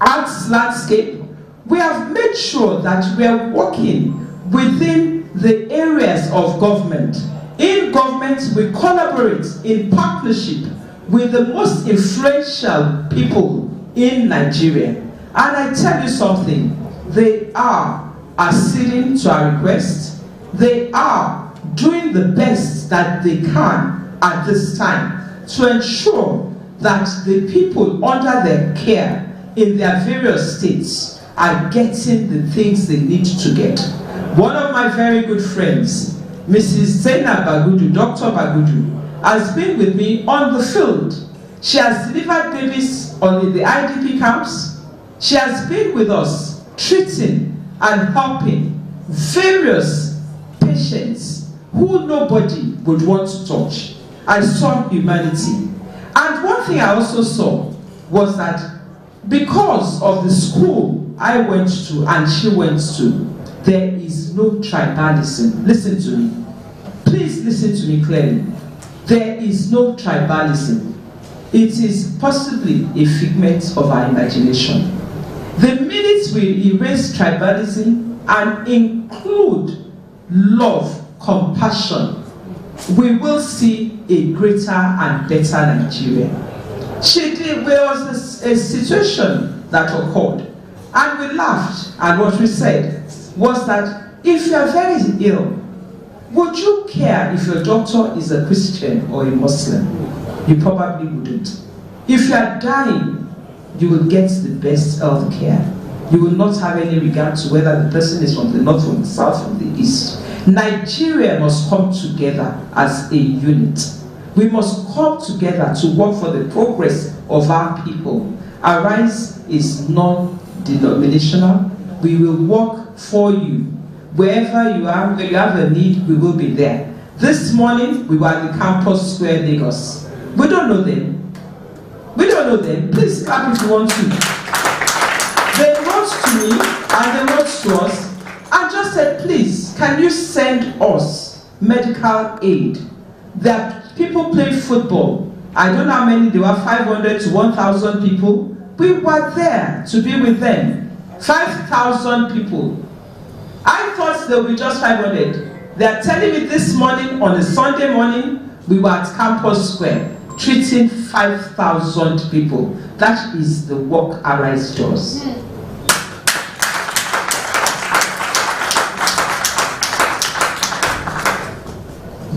arts landscape. We have made sure that we are working within the areas of government. In government, we collaborate in partnership with the most influential people in Nigeria. And I tell you something, they are acceding to our request. They are doing the best that they can at this time to ensure that the people under their care in their various states are getting the things they need to get. One of my very good friends, Mrs. Zainab Bagudu, Dr. Bagudu, has been with me on the field. She has delivered babies in the IDP camps. She has been with us treating and helping various patients who nobody would want to touch. I saw humanity. And one thing I also saw was that because of the school I went to and she went to, there is no tribalism. Listen to me. Please listen to me clearly. There is no tribalism. It is possibly a figment of our imagination. The minute we erase tribalism and include love, compassion, we will see a greater and better Nigeria. There was a situation that occurred, and we laughed, and what we said was that if you are very ill, would you care if your doctor is a Christian or a Muslim? You probably wouldn't. If you are dying, you will get the best health care. You will not have any regard to whether the person is from the north, from the south, from the east. Nigeria must come together as a unit. We must come together to work for the progress of our people. Arise is non-denominational. We will work for you. Wherever you are, where you have a need, we will be there. This morning, we were at the Campus Square, Lagos. We don't know them. We don't know them. Please clap if you want to. They wrote to me and they wrote to us and just said, please, can you send us medical aid? That people play football. I don't know how many, there were 500 to 1,000 people. We were there to be with them. 5,000 people. I thought there would be just 500. They are telling me this morning, on a Sunday morning, we were at Campus Square, treating 5,000 people. That is the work Arise does.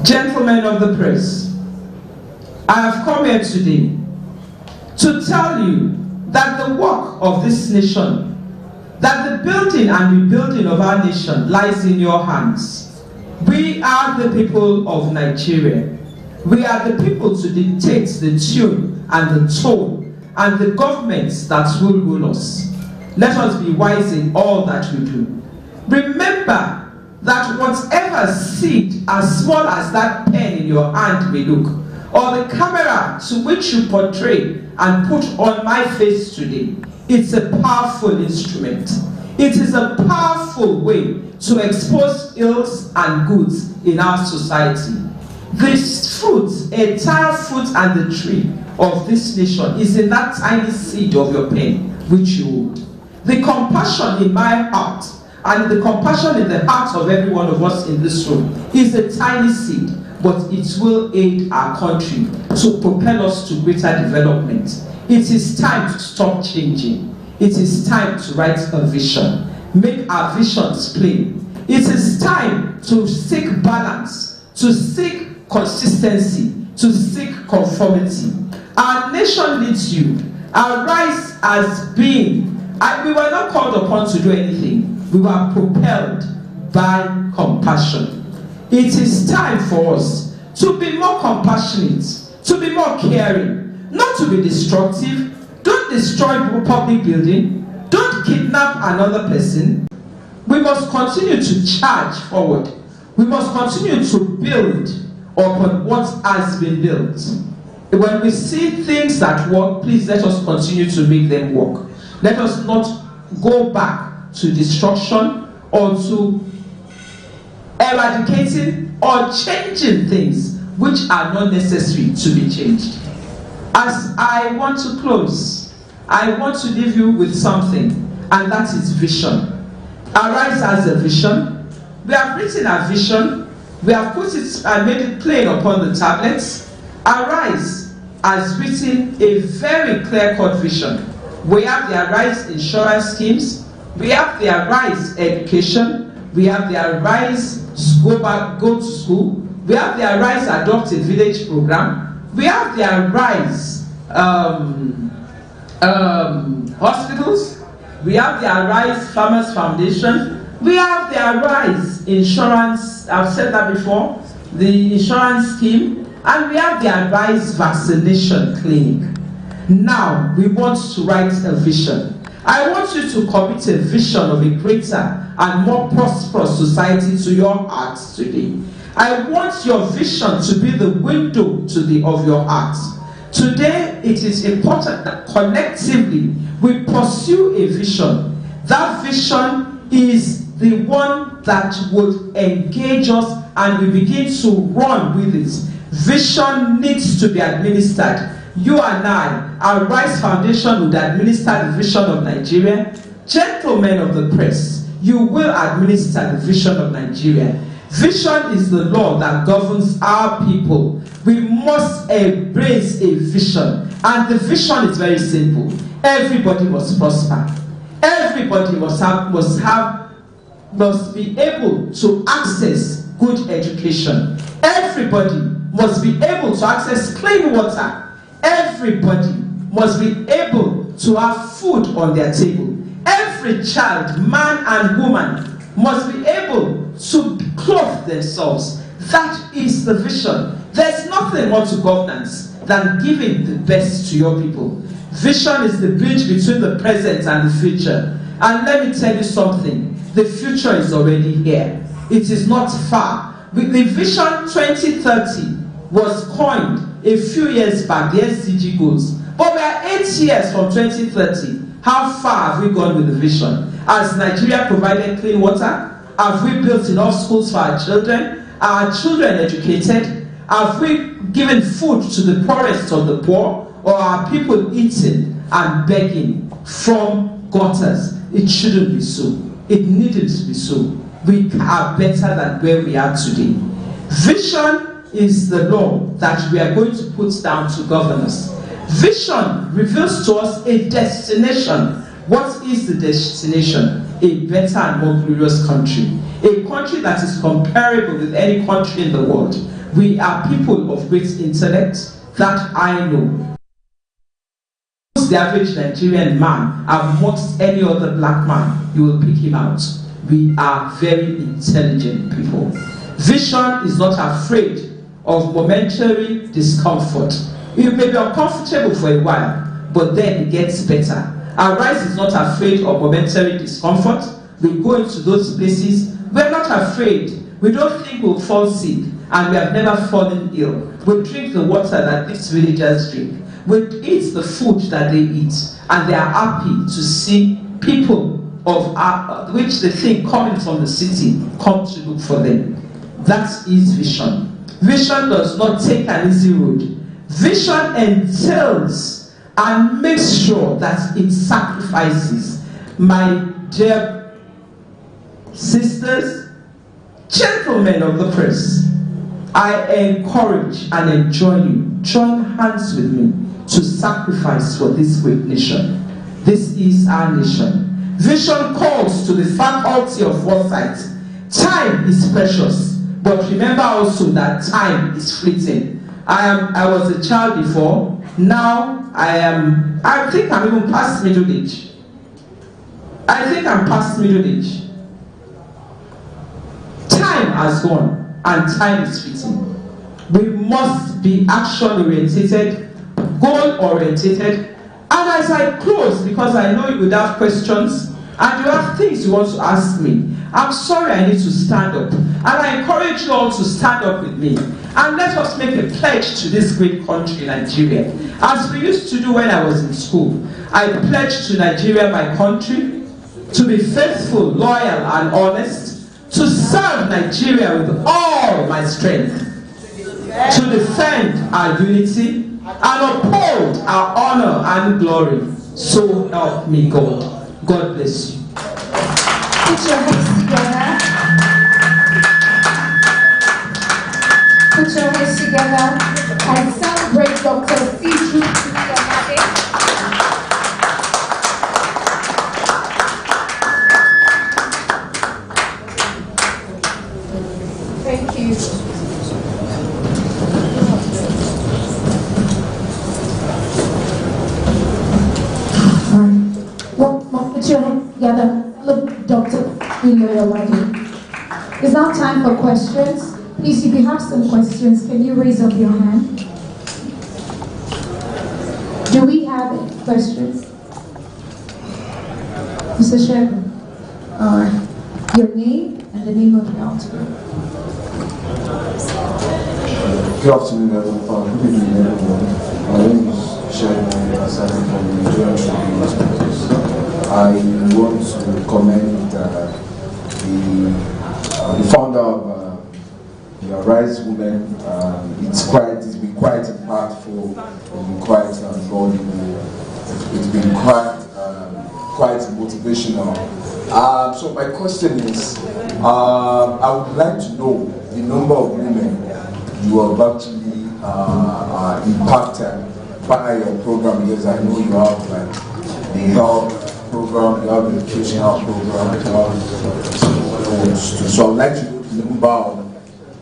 Gentlemen of the press, I have come here today to tell you that the work of this nation, that the building and rebuilding of our nation lies in your hands. We are the people of Nigeria. We are the people to dictate the tune and the tone and the governments that will rule us. Let us be wise in all that we do. Remember that whatever seed as small as that pen in your hand may look, or the camera to which you portray and put on my face today, it's a powerful instrument. It is a powerful way to expose ills and goods in our society. This fruit, entire fruit and the tree of this nation is in that tiny seed of your pen which you hold. The compassion in my heart and the compassion in the hearts of every one of us in this room is a tiny seed, but it will aid our country to propel us to greater development. It is time to stop changing. It is time to write a vision. Make our visions plain. It is time to seek balance, to seek consistency, to seek conformity. Our nation needs you. Arise as being. We were not called upon to do anything. We were propelled by compassion. It is time for us to be more compassionate, to be more caring, not to be destructive. Don't Don't destroy public building. Don't kidnap another person. We must continue to charge forward. We must continue to build upon what has been built. When we see things that work, please let us continue to make them work. Let us not go back to destruction or to eradicating or changing things which are not necessary to be changed. As I want to close, I want to leave you with something, and that is vision. Arise has a vision. We have written a vision. We have put it and made it plain upon the tablets. Arise has written a very clear-cut vision. We have the Arise insurance schemes. We have the Arise education. We have the Arise go to school. We have the Arise Adopt a Village program. We have the Arise hospitals. We have the Arise Farmers Foundation. We have the Arise insurance, I've said that before, the insurance scheme. And we have the Arise vaccination clinic. Now, we want to write a vision. I want you to commit a vision of a greater and more prosperous society to your hearts today. I want your vision to be the window of your heart. Today, it is important that collectively we pursue a vision. That vision is the one that would engage us and we begin to run with it. Vision needs to be administered. You and I, our Rice Foundation would administer the vision of Nigeria. Gentlemen of the press, you will administer the vision of Nigeria. Vision is the law that governs our people. We must embrace a vision. And the vision is very simple. Everybody must prosper. Everybody must be able to access good education. Everybody must be able to access clean water. Everybody must be able to have food on their table. Every child, man and woman, must be able to clothe themselves. That is the vision. There's nothing more to governance than giving the best to your people. Vision is the bridge between the present and the future. And let me tell you something. The future is already here. It is not far. The Vision 2030 was coined a few years back, the Sdg Goals. But we are 8 years from 2030. How far have we gone with the vision? Has Nigeria provided clean water? Have we built enough schools for our children? Are our children educated? Have we given food to the poorest of the poor? Or are people eating and begging from gutters? It shouldn't be so. It needn't be so. We are better than where we are today. Vision is the law that we are going to put down to govern us. Vision reveals to us a destination. What is the destination? A better and more glorious country. A country that is comparable with any country in the world. We are people of great intellect, that I know. The average Nigerian man amongst any other black man, you will pick him out. We are very intelligent people. Vision is not afraid of momentary discomfort. You may be uncomfortable for a while, but then it gets better. Our Rise is not afraid of momentary discomfort. We go into those places. We're not afraid. We don't think we'll fall sick, and we have never fallen ill. We drink the water that these villagers drink. We eat the food that they eat, and they are happy to see people of which they think coming from the city come to look for them. That is vision. Vision does not take an easy road. Vision entails and makes sure that it sacrifices. My dear sisters, gentlemen of the press, I encourage and enjoin you, join hands with me to sacrifice for this great nation. This is our nation. Vision calls to the faculty of foresight. Time is precious, but remember also that time is fleeting. I was a child before. Now I think I'm even past middle age. Time has gone and time is fleeting. We must be action oriented, goal oriented, And as I close, because I know you would have questions and you have things you want to ask me, I'm sorry I need to stand up. And I encourage you all to stand up with me. And let us make a pledge to this great country, Nigeria. As we used to do when I was in school. I pledge to Nigeria, my country, to be faithful, loyal, and honest, to serve Nigeria with all my strength, to defend our unity, and uphold our honor and glory. So help me God. God bless you. Put your hands together. Put your hands together and celebrate Dr. Sdg Goals. Thank you. Well, put your hands together. Look, Dr. It's now time for questions. Please, if you have some questions, can you raise up your hand? Do we have any questions? Mr. Sherman, your name and the name of the altar. Good afternoon, everyone. Good evening, everyone. My name is Sherman Asante from the Nigerian Hospitals. I want to commend the founder of the Rise Women. It's been quite impactful. It's been quite laudable. It's been quite motivational. So my question is, I would like to know the number of women you have actually impacted by your program, because I know you have like the health program, you have the educational program, you have so I would like to know the number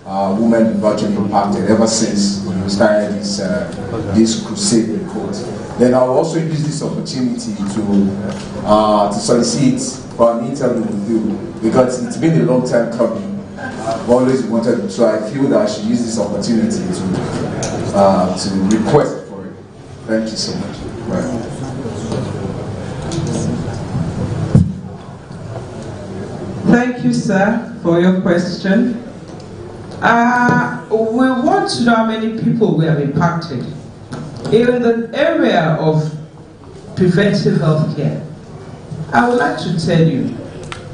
of women you've actually impacted ever since you started this crusade in court. Then I'll also use this opportunity to solicit for an interview with you, because it's been a long time coming. I've always wanted, so I feel that I should use this opportunity to request for it. Thank you so much. Right. Thank you, sir, for your question. We want to know how many people we have impacted. In the area of preventive health care, I would like to tell you,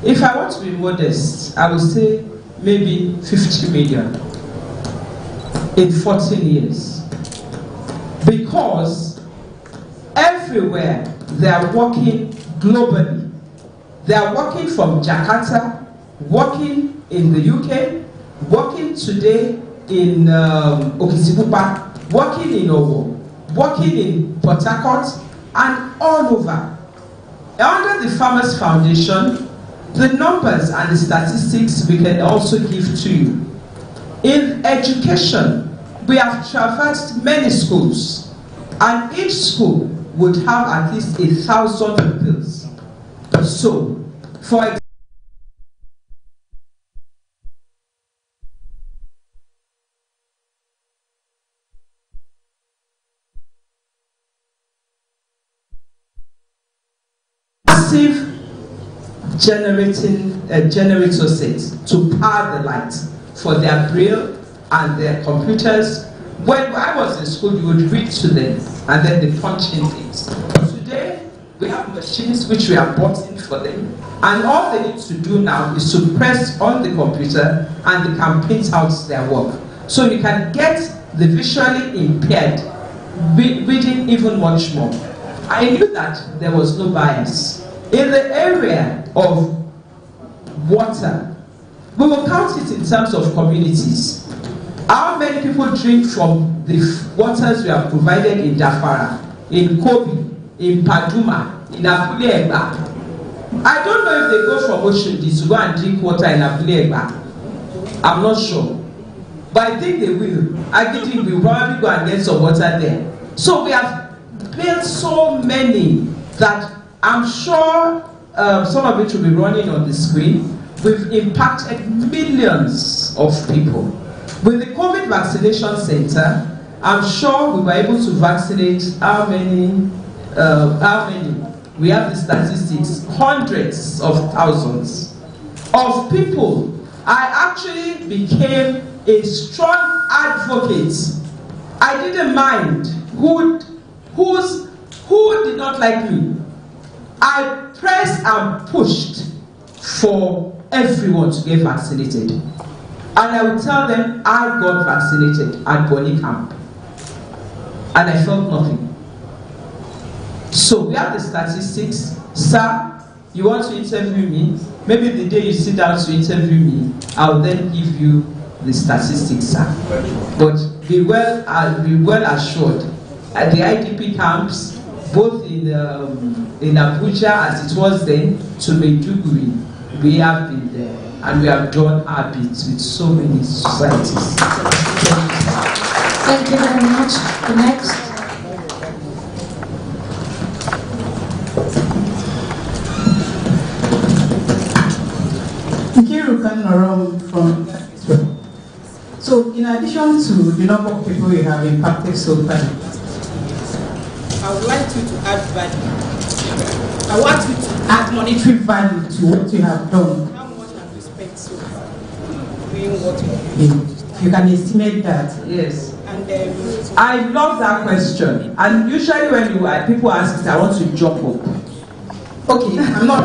if I want to be modest, I would say maybe 50 million in 14 years. Because everywhere they are working globally. They are working from Jakarta, working in the UK, working today in Okitipupa, working in Owo, working in Port Harcourt, and all over. Under the Farmers Foundation, the numbers and the statistics we can also give to you. In education, we have traversed many schools, and each school would have at least 1,000 pupils. So, for example, massive generator set to power the light for their braille and their computers. When I was in school, you would read to them and then they punch in things. But today, we have machines which we have bought in for them, and all they need to do now is to press on the computer and they can print out their work. So you can get the visually impaired reading even much more. I knew that there was no bias. In the area of water, we will count it in terms of communities. How many people drink from the waters we have provided in Jafara, in Kobe, in Paduma, in Abule Egba? I don't know if they go from Oshodi to go and drink water in Abule Egba. I'm not sure. But I think they will. I think we will probably go and get some water there. So we have built so many that I'm sure some of it will be running on the screen. We've impacted millions of people. With the COVID vaccination center, I'm sure we were able to vaccinate how many? how many? We have the statistics, hundreds of thousands of people. I actually became a strong advocate. I didn't mind who did not like me. I pressed and pushed for everyone to get vaccinated. And I would tell them I got vaccinated at Bonny Camp. And I felt nothing. So we have the statistics. Sir, you want to interview me? Maybe the day you sit down to interview me, I'll then give you the statistics, sir. But be well assured, at the IDP camps, both in Abuja as it was then, to Maiduguri, we have been there and we have done our bits with so many societies. Thank you very much. The next. From so, in addition to the number of people you have impacted so far, I would like you to add value. I want you to add monetary value to what you have done. How much have you spent so far doing what you have done? If you can estimate that. Yes. And I love that question. And usually when people ask it, I want to jump up. Okay, I'm not.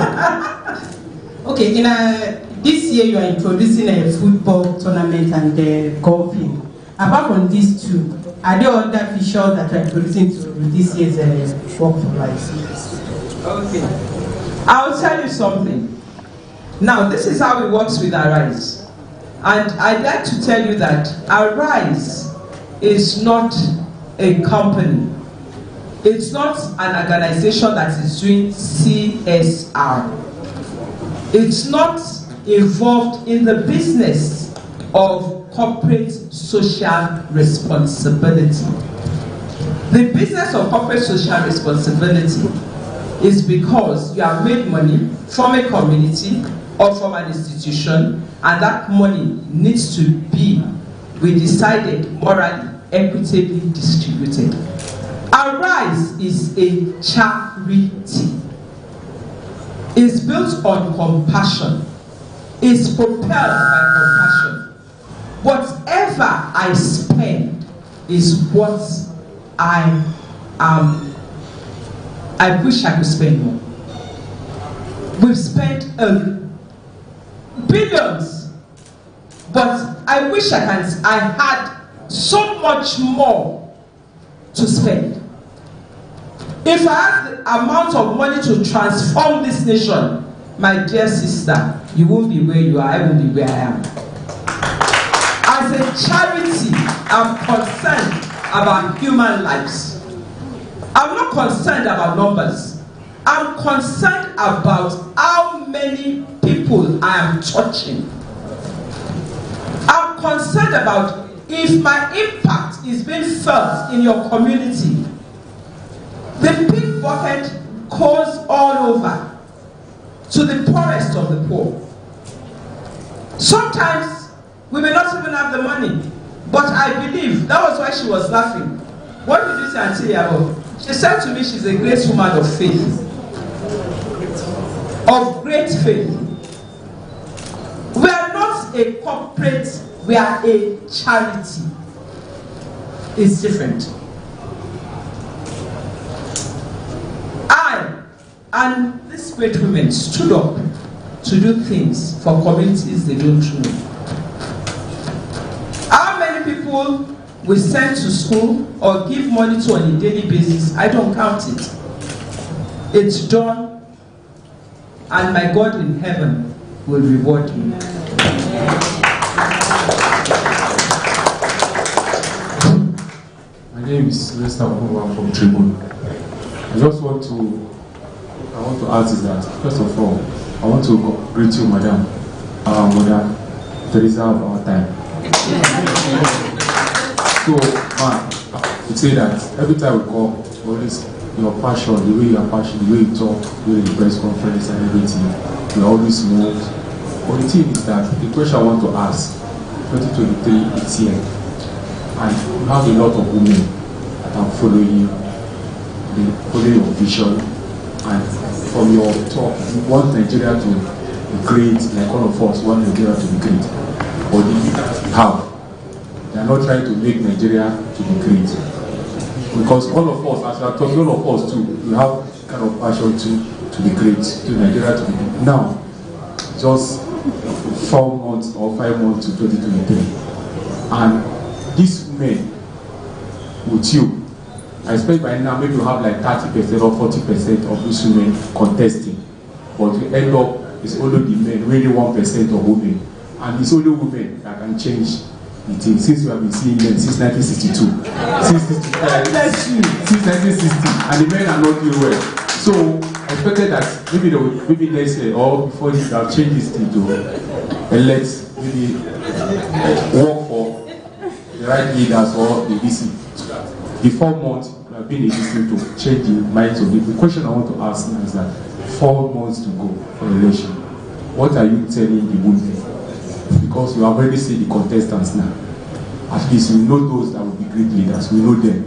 Okay, this year you are introducing a football tournament and golfing. Apart from these two, are there other features that you are introducing to this year's Walk for Life? Okay. I'll tell you something. Now, this is how it works with Arise. And I'd like to tell you that Arise is not a company. It's not an organization that is doing CSR. It's not involved in the business of corporate social responsibility. The business of corporate social responsibility is because you have made money from a community or from an institution, and that money needs to be, we decided, morally, equitably distributed. Arise is a charity. It's built on compassion. It's propelled by compassion. Whatever I spend is what I wish I could spend more. We've spent billions, but I wish I had so much more to spend. If I had the amount of money to transform this nation, my dear sister, you won't be where you are, I won't be where I am. As a charity, I'm concerned about human lives. I'm not concerned about numbers. I'm concerned about how many people I am touching. I'm concerned about if my impact is being felt in your community. The pickpocket goes all over to the poorest of the poor. Sometimes we may not even have the money, but I believe that was why she was laughing. What did you say, Auntie Yabo? She said to me she's a great woman of faith. Of great faith. We are not a corporate, we are a charity. It's different. I and these great women stood up to do things for communities they don't know. How many people we send to school or give money to on a daily basis? I don't count it. It's done, and my God in heaven will reward me. My name is Lester Okunwa from Tribune. I want to ask is that, first of all, I want to greet you, Madam, our Mother Teresa of our time. So, to say that every time we come, always your passion, the way you are passionate, the way you talk, the way you press conference and everything, you always move. But the thing is that the question I want to ask, 2023 is here, and you have a lot of women that are following you. follow your vision, and from your talk, you want Nigeria to be great, like all of us want Nigeria to be great. But how? They are not trying to make Nigeria to be great. Because all of us, as we are talking, all of us too, we have kind of passion to be great, to Nigeria to be great. Now, just 4 months or 5 months to 2023. And these men with you, I expect by now maybe you have like 30% or 40% of these women contesting. But you end up, it's only the men, really 1% of women. And it's only women that can change the thing. Since we have been seeing them since 1962. Since 1960. And the men are not doing well. So I expected that maybe next year or before this, they'll change this thing to elect, maybe work for the right leaders or the DC. The 4 months we have been able to change the minds of people. The question I want to ask now is that 4 months to go for election. What are you telling the women? Because you have already seen the contestants now. At least we know those that will be great leaders. We know them.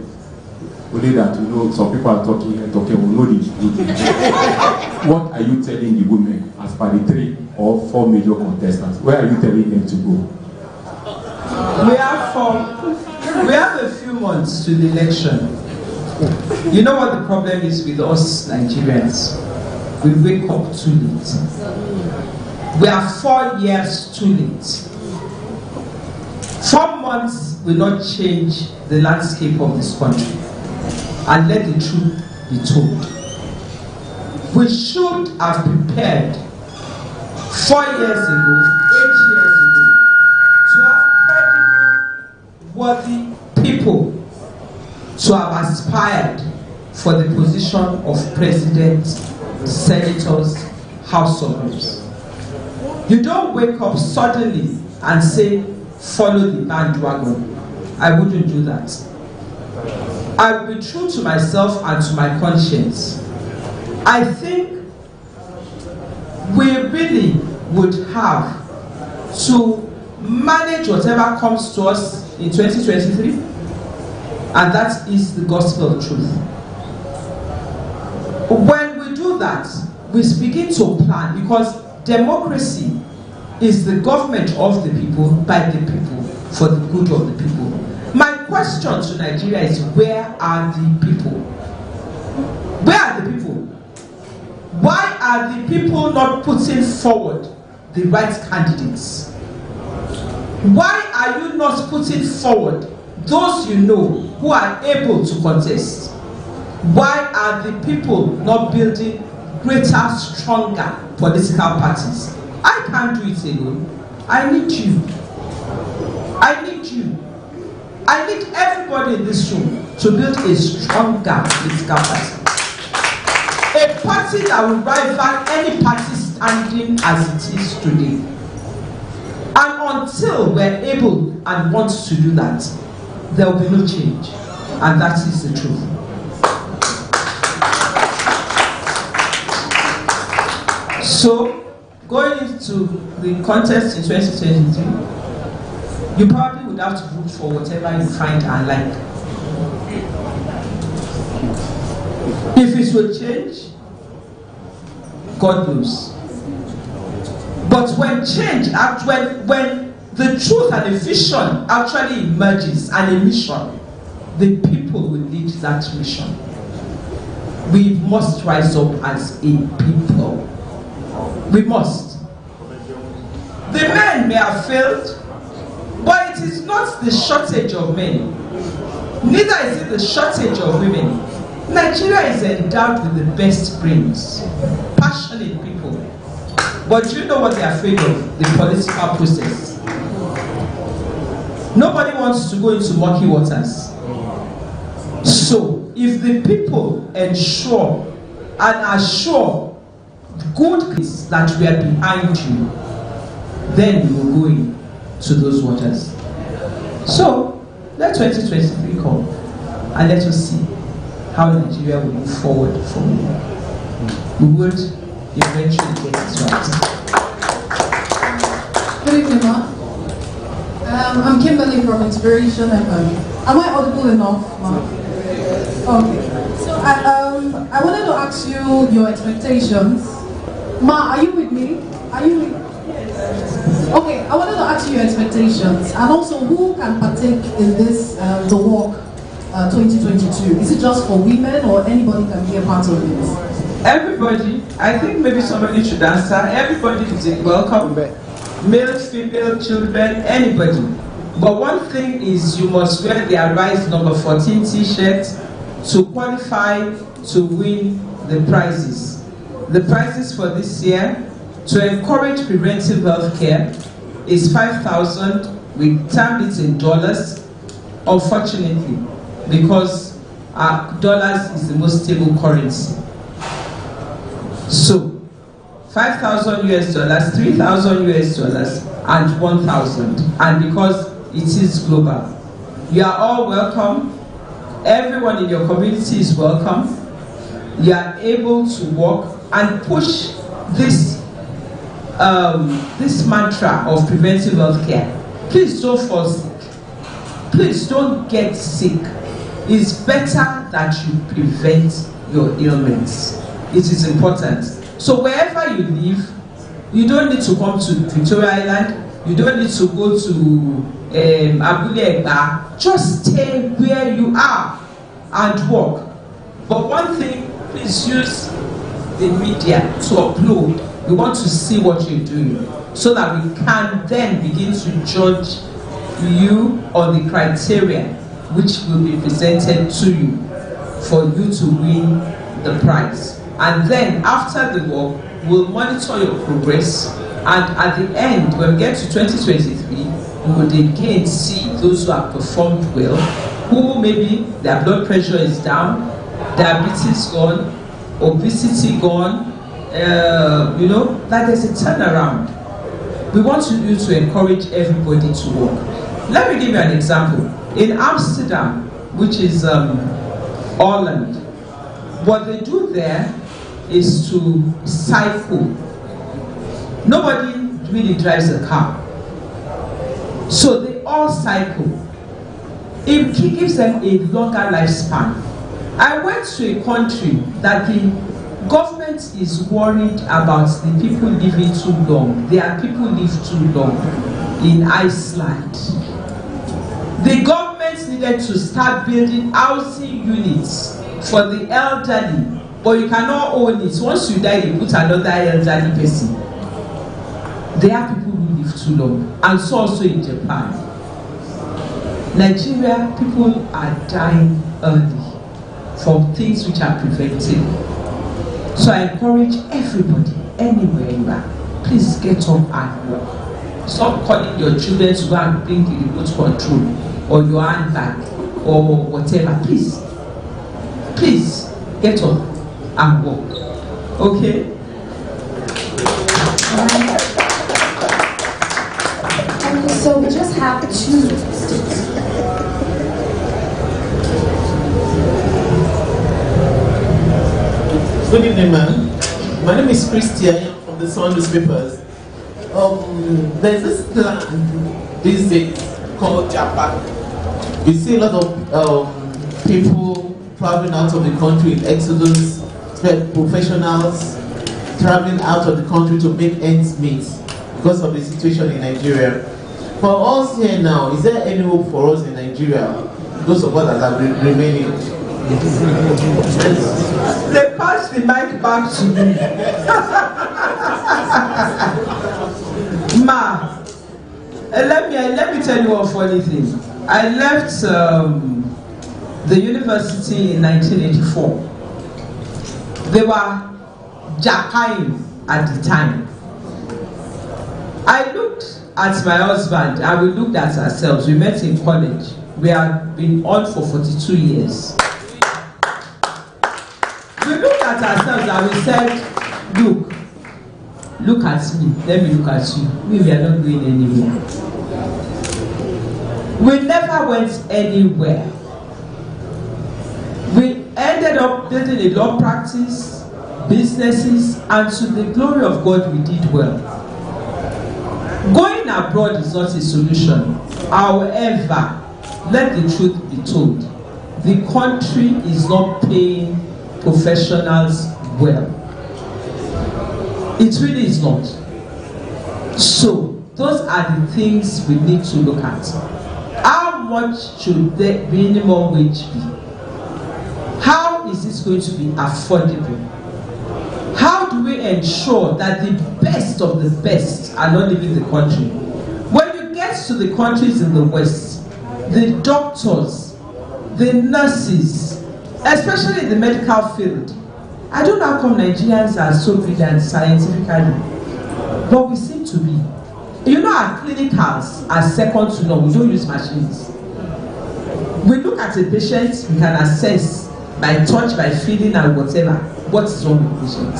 Only that we know some people are talking, we know the good leaders. What are you telling the women as per the 3 or 4 major contestants? Where are you telling them to go? We have a few months to the election. You know what the problem is with us Nigerians? We wake up too late. We are 4 years too late. 4 months will not change the landscape of this country. And let the truth be told. We should have prepared 4 years ago, 8 years ago, to have credible, worthy people to have aspired for the position of president, senators, House of Reps. You don't wake up suddenly and say, follow the bandwagon. I wouldn't do that. I will be true to myself and to my conscience. I think we really would have to manage whatever comes to us in 2023, and that is the gospel truth. When we do that, we begin to plan, because democracy is the government of the people, by the people, for the good of the people. My question to Nigeria is, where are the people? Where are the people? Why are the people not putting forward the right candidates? Why are you not putting forward those you know who are able to contest? Why are the people not building greater, stronger political parties? I can't do it alone. I need you. I need you. I need everybody in this room to build a stronger political party. A party that will rival any party standing as it is today. And until we're able and want to do that, there will be no change. And that is the truth. So, going into the contest in 2023, you probably would have to vote for whatever you find and like. If it will change, God knows. But when change, when the truth and the vision actually emerges and a mission, the people will lead that mission. We must rise up as a people. We must. The men may have failed, but it is not the shortage of men. Neither is it the shortage of women. Nigeria is endowed with the best brains, passionate people. But do you know what they are afraid of? The political process. Nobody wants to go into murky waters. So, if the people ensure and assure good things that we are behind you, then we will go into those waters. So, let 2023 come and let us see how Nigeria will move forward from here. We would eventually get it right. Good evening, Ma. I'm Kimberly from Inspiration FM. Am I audible enough, Ma? Okay. So, I wanted to ask you your expectations. Ma, are you with me? Are you with? Okay, I wanted to ask you your expectations, and also who can partake in this the walk 2022? Is it just for women, or anybody can be a part of it? Everybody. I think maybe somebody should answer. Everybody is welcome. Males, female, children, anybody. But one thing is, you must wear the Arise number 14 T-shirt to qualify to win the prizes. The prizes for this year, to encourage preventive health care, is 5,000. We term it in dollars, unfortunately, because dollars is the most stable currency. So 5,000 US dollars, 3,000 US dollars, and 1,000. And because it is global, you are all welcome. Everyone in your community is welcome. You are able to walk and push this this mantra of preventive health care. Please don't fall sick. Please don't get sick. It's better that you prevent your ailments. It is important. So wherever you live, you don't need to come to Victoria Island. You don't need to go to Abule Egba. Just stay where you are and walk. But one thing, please use the media to upload. We want to see what you're doing, so that we can then begin to judge you on the criteria which will be presented to you for you to win the prize. And then after the walk, we'll monitor your progress, and at the end, when we get to 2023, we would again see those who have performed well, who maybe their blood pressure is down, diabetes gone, obesity gone, that there's a turnaround. We want you to encourage everybody to walk. Let me give you an example. In Amsterdam, which is Holland, what they do there is to cycle. Nobody really drives a car, so they all cycle. It gives them a longer lifespan. I went to a country that the government is worried about the people living too long. Their people live too long. In Iceland, the government needed to start building housing units for the elderly, but you cannot own it. Once you die, you put another elderly person. There are people who live too long, and so also in Japan. Nigeria, people are dying early from things which are preventable. So I encourage everybody, anywhere you are, please get up and walk. Stop calling your children to go and bring the remote control or your handbag or whatever. Please get up and walk. Okay? And so we just have 2 students. Good evening, ma'am. My name is Christy. I am from the Sun newspapers. There's this plan these days called Japan. We see a lot of people traveling out of the country in exodus, professionals traveling out of the country to make ends meet because of the situation in Nigeria. For us here now, is there any hope for us in Nigeria? Those of us that are remaining. They pass the mic back to me. Ma, let me tell you one funny thing. I left the university in 1984. They were Japan at the time. I looked at my husband and we looked at ourselves. We met in college. We have been on for 42 years. We looked at ourselves and we said, look at me, let me look at you. We are not going anywhere. We never went anywhere. We ended up building a law practice, businesses, and to the glory of God, we did well. Going abroad is not a solution. However, let the truth be told. The country is not paying professionals well. It really is not. So those are the things we need to look at. How much should the minimum wage be? How is this going to be affordable? How do we ensure that the best of the best are not leaving the country? When you get to the countries in the West, the doctors, the nurses, especially in the medical field, I don't know how come Nigerians are so brilliant scientifically, but we seem to be. You know, our clinicals are second to none. We don't use machines. We look at a patient, we can assess by touch, by feeling, and whatever what is wrong with the patient.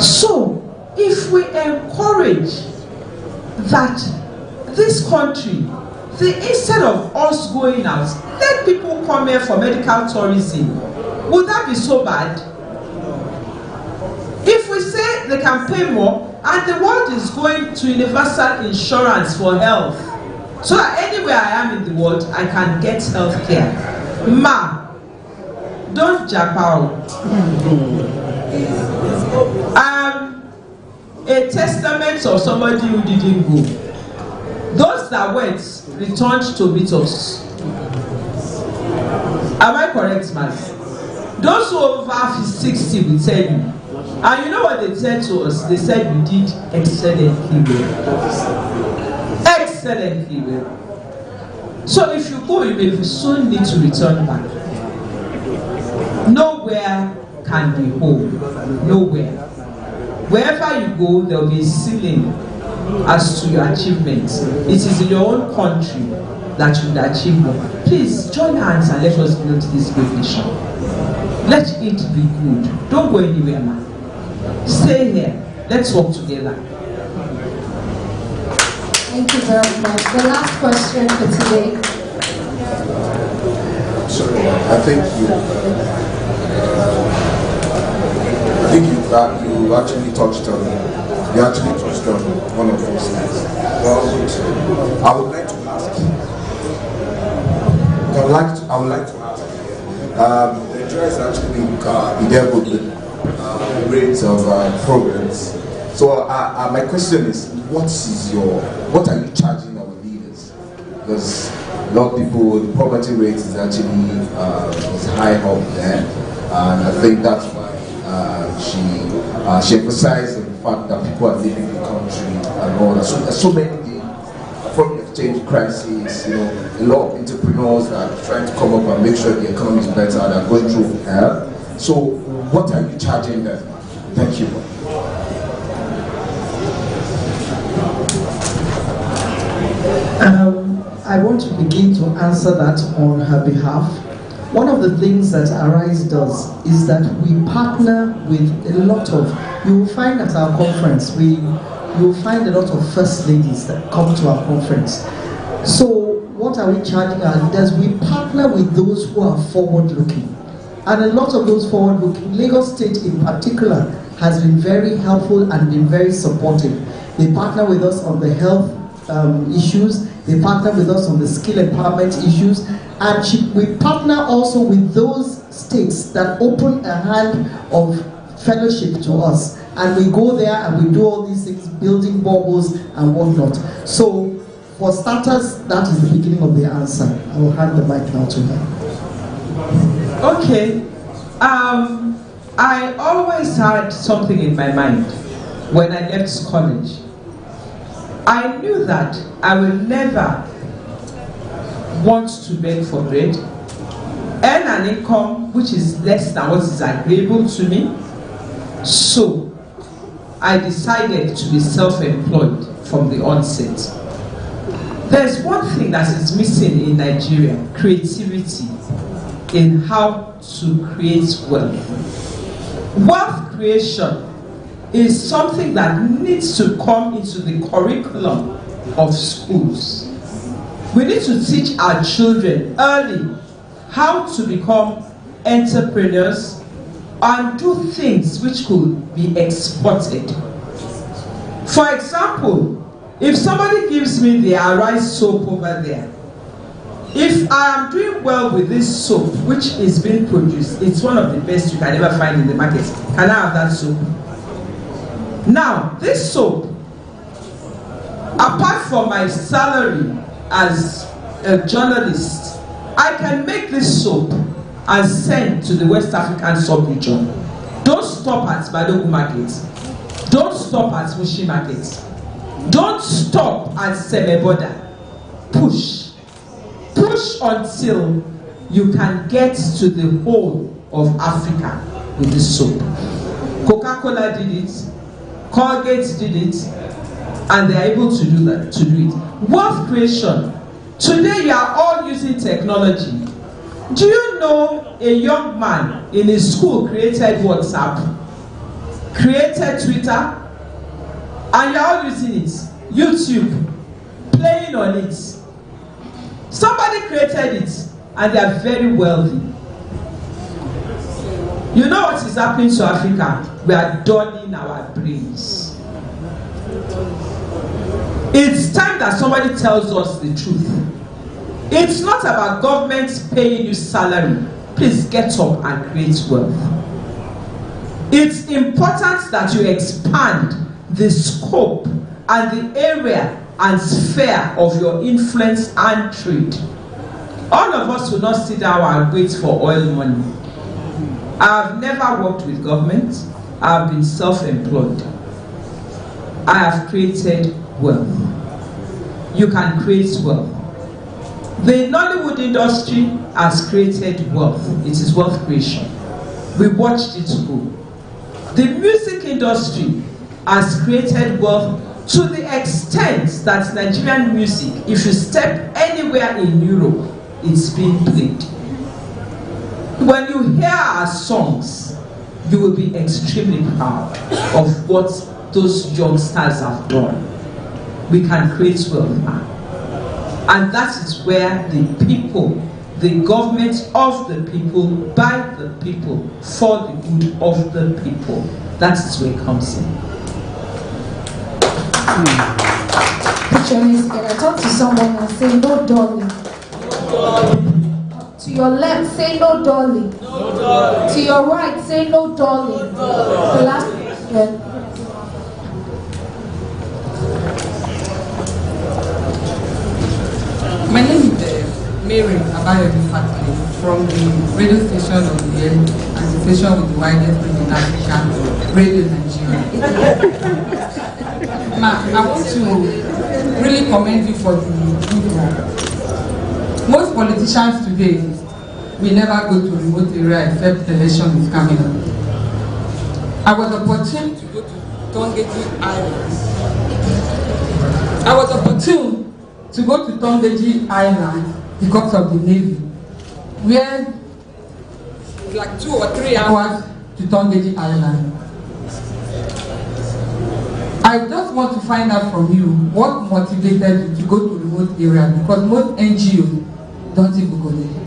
So, if we encourage that this country, instead of us going out, let people come here for medical tourism, would that be so bad? If we say they can pay more, and the world is going to universal insurance for health, so that anywhere I am in the world, I can get health care. Ma, don't jump out. A testament of somebody who didn't go. Those that went returned to meet us. Am I correct, man? Those who are over 60 will tell you. And you know what they said to us? They said we did excellently well. Excellently well. So if you go, you may soon need to return back. Nowhere can be home. Nowhere. Wherever you go, there will be a ceiling as to your achievements. It is in your own country that you will achieve more. Please join hands and let us build this great nation. Let it be good. Don't go anywhere, man. Stay here. Let's work together. Thank you very much. The last question for today. Sorry, I think you actually touched on one of those things. Well, I would like to ask. Nigeria is actually bedeviled with rates of progress. So my question is, what are you charging our leaders? Because a lot of people, the poverty rate is actually is high up there, and I think that's why she emphasized the fact that people are leaving the country and all that. So there's so many foreign exchange crises, you know, a lot of entrepreneurs that are trying to come up and make sure the economy is better, they're going through hell. So what are you charging them? Thank you. I want to begin to answer that on her behalf. One of the things that Arise does is that we partner with a lot of, you will find at our conference, you will find a lot of first ladies that come to our conference. So what are we charging our leaders? We partner with those who are forward-looking. And a lot of those forward-looking, Lagos State in particular, has been very helpful and been very supportive. They partner with us on the health issues, they partner with us on the skill empowerment issues, and we partner also with those states that open a hand of fellowship to us. And we go there and we do all these things, building boreholes and whatnot. So, for starters, that is the beginning of the answer. I will hand the mic now to her. Okay. I always had something in my mind when I left college. I knew that I will never want to beg for bread, earn an income which is less than what is agreeable to me. So I decided to be self-employed from the onset. There's one thing that is missing in Nigeria: creativity in how to create wealth. Wealth creation is something that needs to come into the curriculum of schools. We need to teach our children early how to become entrepreneurs and do things which could be exported. For example, if somebody gives me the Arise soap over there, If I am doing well with this soap, which is being produced, it's one of the best you can ever find in the market. Can I have that soap? Now, this soap, apart from my salary as a journalist, I can make this soap and send to the West African sub-region. Don't stop at Balogu Market. Don't stop at Mushi Market. Don't stop at Semeboda. Push. Push until you can get to the whole of Africa with this soap. Coca-Cola did it, Colgate did it, and they are able to do that, to do it. Wealth creation. Today you are all using technology. Do you know a young man in his school created WhatsApp, created Twitter, and you are all using it, YouTube, playing on it. Somebody created it, and they are very wealthy. You know what is happening to Africa? We are dulling our brains. It's time that somebody tells us the truth. It's not about government paying you salary. Please get up and create wealth. It's important that you expand the scope and the area and sphere of your influence and trade. All of us will not sit down and wait for oil money. I have never worked with government. I have been self-employed. I have created wealth. You can create wealth. The Nollywood industry has created wealth. It is wealth creation. We watched it go. The music industry has created wealth to the extent that Nigerian music, if you step anywhere in Europe, it's being played. When you hear our songs, you will be extremely proud of what those youngsters have done. We can create wealth now. And that is where the people, the government of the people, by the people, for the good of the people, that is where it comes in. Put your hands together. Talk to someone and say, no darling. No darling. To your left, say no darling. No darling. To your right, say no darling. No darling. The last question. My name is Mary Abayomi Fatli from the radio station of the year and the station with the widest reach in Africa, Radio Nigeria. I want to really commend you for the good work. Most politicians today will never go to remote area except the election is coming up. I was opportune to go to Tongeji Island. I was opportune to go to Tongeji Island because of the Navy, where like 2 or 3 hours to Tongeji Island. I just want to find out from you what motivated you to go to remote areas, because most NGOs don't even go there.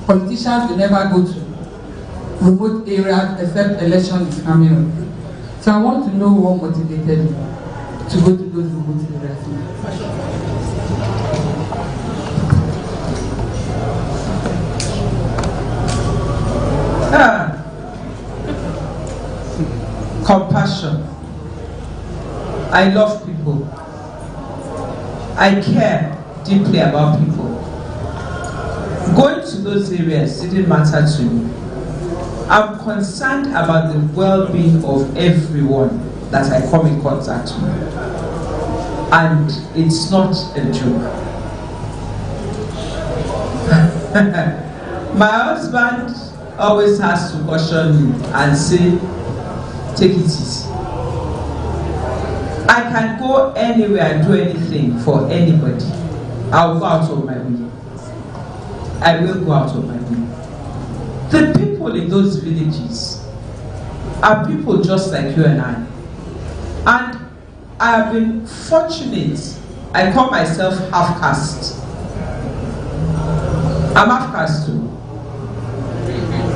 Politicians will never go to remote areas except election is coming up. So I want to know what motivated you to go to those remote areas. Compassion. I love people. I care deeply about people. Going to those areas didn't matter to me. I'm concerned about the well-being of everyone that I come in contact with. And it's not a joke. My husband always has to caution me and say, take it easy. I can go anywhere and do anything for anybody. I'll go out of my way. I will go out of my way. The people in those villages are people just like you and I. And I have been fortunate. I call myself half-caste. I'm half-caste too.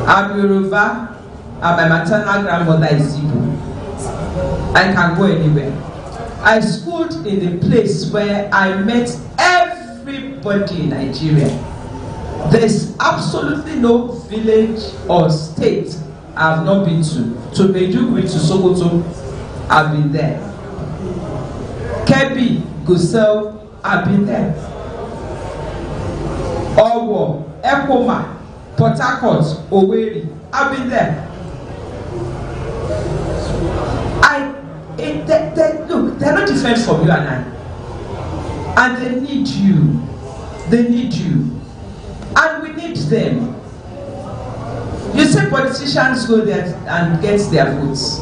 I'm Yoruba, and my maternal grandmother is Igbo. I can go anywhere. I schooled in a place where I met everybody in Nigeria. There's absolutely no village or state I have not been to. To Maiduguri, to Sokoto, I've been there. Kebbi, Gusau, I've been there. Owo, Ekoma, Port Harcourt, Owerri, I've been there. Look, they're not different from you and I. And they need you. They need you. And we need them. You say politicians go there and get their votes.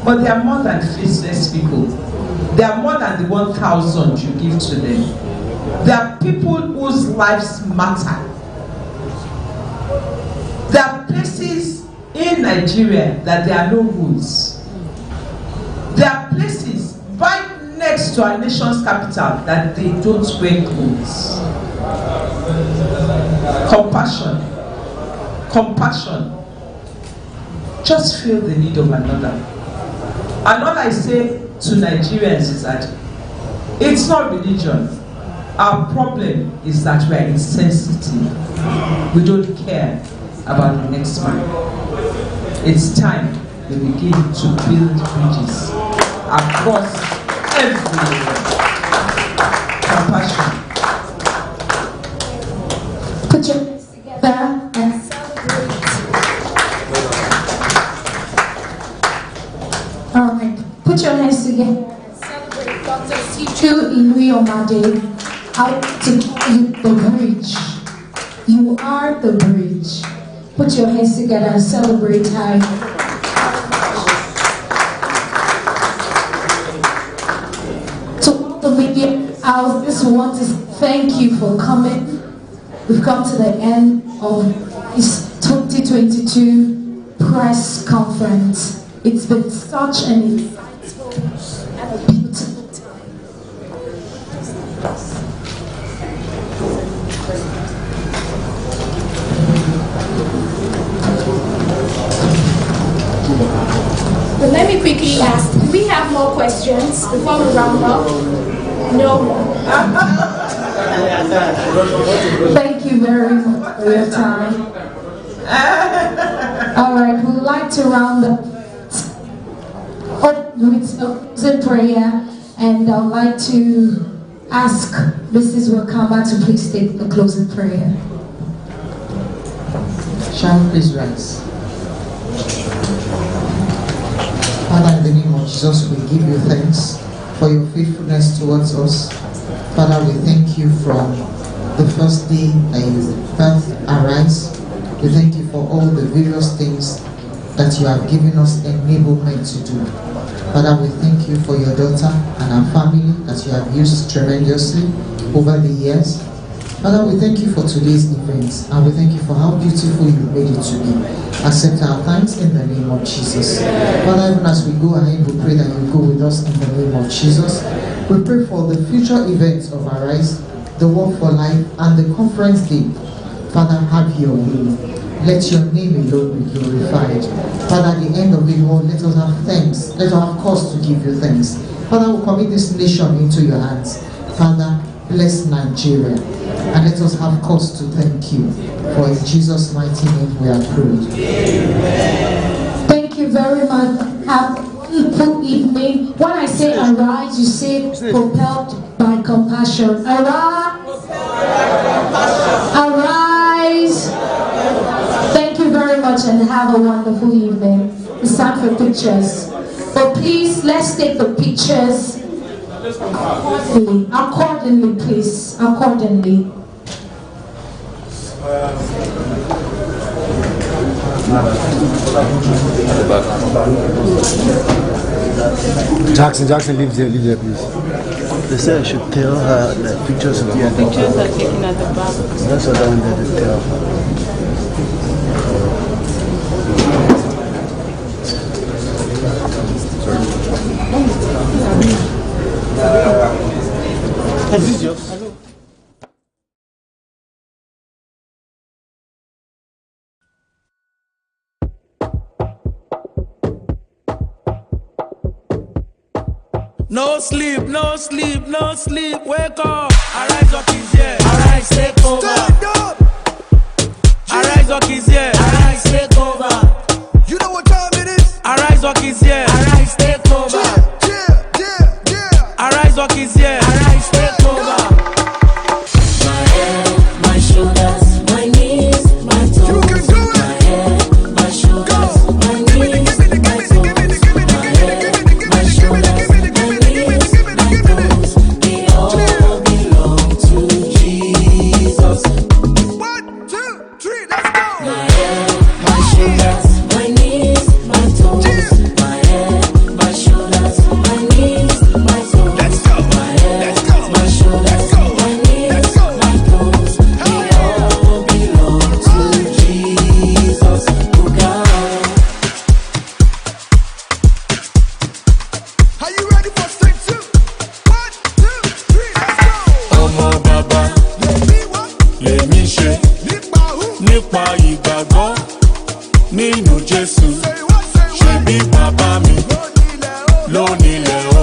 But they are more than faceless people. They are more than the 1,000 you give to them. They are people whose lives matter. There are places in Nigeria that there are no roads. There are places right next to our nation's capital that they don't wear clothes. Compassion. Compassion. Just feel the need of another. And all I say to Nigerians is that it's not religion. Our problem is that we are insensitive. We don't care about the next man. It's time we begin to build bridges across everywhere. Compassion. Put your hands together and celebrate. All right, put your hands together and celebrate Dr. Sdg Goals. I want to call you the bridge. You are the bridge. Put your hands together and celebrate her. To all the media out, this one is thank you for coming. We've come to the end of this 2022 press conference. It's been such an insightful and a beautiful time. But let me quickly ask, do we have more questions before we round up? No more. Thank you very much for your time. All right, we'd like to round up with a closing prayer, and I'd like to ask Mrs. Wakamba to please take the closing prayer. Shall we please rise? Father, in the name of Jesus, we give you thanks for your faithfulness towards us. Father, we thank you from the first day that you birthed Arise. We thank you for all the various things that you have given us enablement to do. Father, we thank you for your daughter and her family that you have used tremendously over the years. Father, we thank you for today's event, and we thank you for how beautiful you made it to be. Accept our thanks in the name of Jesus. Father, even as we go ahead, we pray that you go with us in the name of Jesus. We pray for the future events of Arise, the Walk for Life, and the conference day. Father, have your way. Let your name alone be glorified. Father, at the end of it all, let us have thanks. Let us have cause to give you thanks. Father, we commit this nation into your hands. Father, bless Nigeria, and let us have cause to thank you. For in Jesus' mighty name we are prayed. Amen. Thank you very much. Have a wonderful evening. When I say arise, you say propelled by compassion. Arise. Arise. Thank you very much and have a wonderful evening. It's time for pictures. But please, let's take the pictures accordingly, please. Accordingly. Jackson, leave there, please. They said I should tell her that pictures of your pictures are taken at the back. That's what I wanted to tell her. Is this yours? No sleep, no sleep, no sleep. Wake up. Arise, what is here? Arise, take over. Stand up. Arise, Rock is here. Arise, take over. You know what time it is? Arise, Rock is here. Arise, take over. Arise, Rock is here. Arise, take over. My head, my shoulders, my knees, my toes. You can do it. My head, my shoulders, my knees, my toes. My head, my shoulders, my knees, my toes. They all belong to Jesus. 1, 2, 3, let's go. My head, my shoulders, my knees, my toes. My head, my shoulders, my knees, my toes. Let's go. My head, my shoulders, my knees, my toes. They all belong to Jesus. Oh God. Are you ready for step 2? 1, 2, 3, let's go. Ọmọ bàbá lèmi ṣe nípa ìgbàgbọ́ nínú Jésù. Ṣé bí bàbá mi lónílẹ̀ o?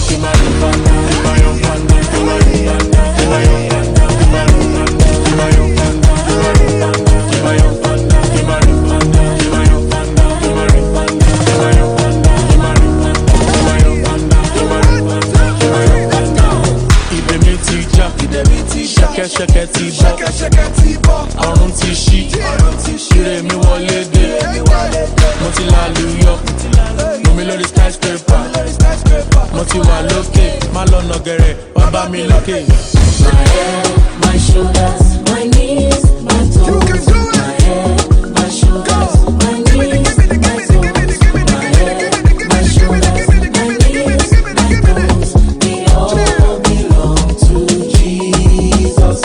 Kí máa rí bàbá, kí máa yọ bàbá, kí máa rí bàbá, kí máa yọ bàbá, kí máa rí bàbá, kí máa yọ bàbá, kí máa rí bàbá, kí máa yọ bàbá, kí máa rí bàbá, kí máa yọ bàbá, kí máa rí bàbá, kí máa yọ bàbá, kí máa rí bàbá, kí máa yọ bàbá, kí máa yọ bàbá. Ìdè mi ti já, ṣẹ̀kẹ̀ṣẹ̀kẹ̀ ti bọ́, ọ̀run ti ṣí, ire mi wọlé dé, mo ti lálùyọ, mo mi lórí skyscraper, mo ti wà lókè, má lọ́nà gẹ̀rẹ̀, wá bá mi lókè. My head, my shoulders, my knees, my toes. My head, my shoulders, my knees, my toes. My head, my shoulders, my knees, my toes. They all belong to Jesus.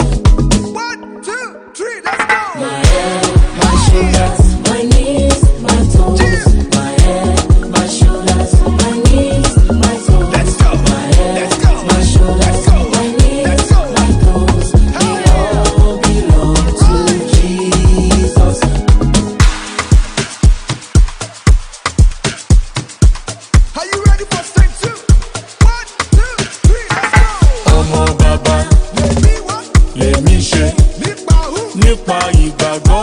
1, 2, 3, let's go. My head, my shoulders, my knees, my toes. My head, my shoulders, my knees, my toes. Let's go. My head, my shoulders, my knees, my toes. They all belong to Jesus. Are you ready for step 2? 1, 2, 3, let's go. Ọmọ bàbá lèmi ṣe nípa ìgbàgbọ́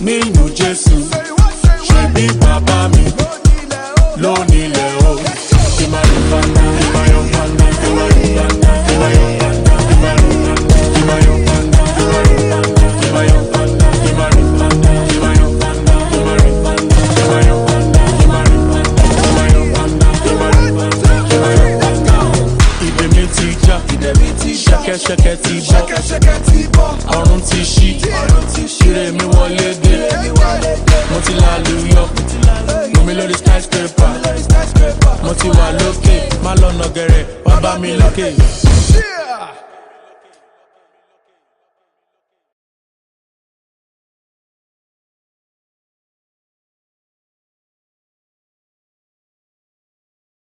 nínú Jésù. Ṣé bí bàbá mi lónílẹ̀ o? Kí máa rí bàbá, kí máa yọ bàbá, kí máa rí bàbá, kí máa yọ bàbá, kí máa rí bàbá, kí máa yọ bàbá, kí máa rí bàbá, kí máa yọ bàbá, kí máa rí bàbá, kí máa yọ bàbá, kí máa rí bàbá, kí máa yọ bàbá, kí máa rí bàbá, kí máa yọ bàbá, kí máa rí bàbá, kí máa yọ bàbá. Ìdè mi ti já, ṣẹ̀kẹ̀ṣẹ̀kẹ̀ ti bọ́, ọ̀run ti ṣí, ire mi wọlé dé, mo ti lálùyọ, mo mi lórí skyscraper, mo ti wà lókè, má lọ́nà gẹ̀rẹ̀, wá bá mi lókè.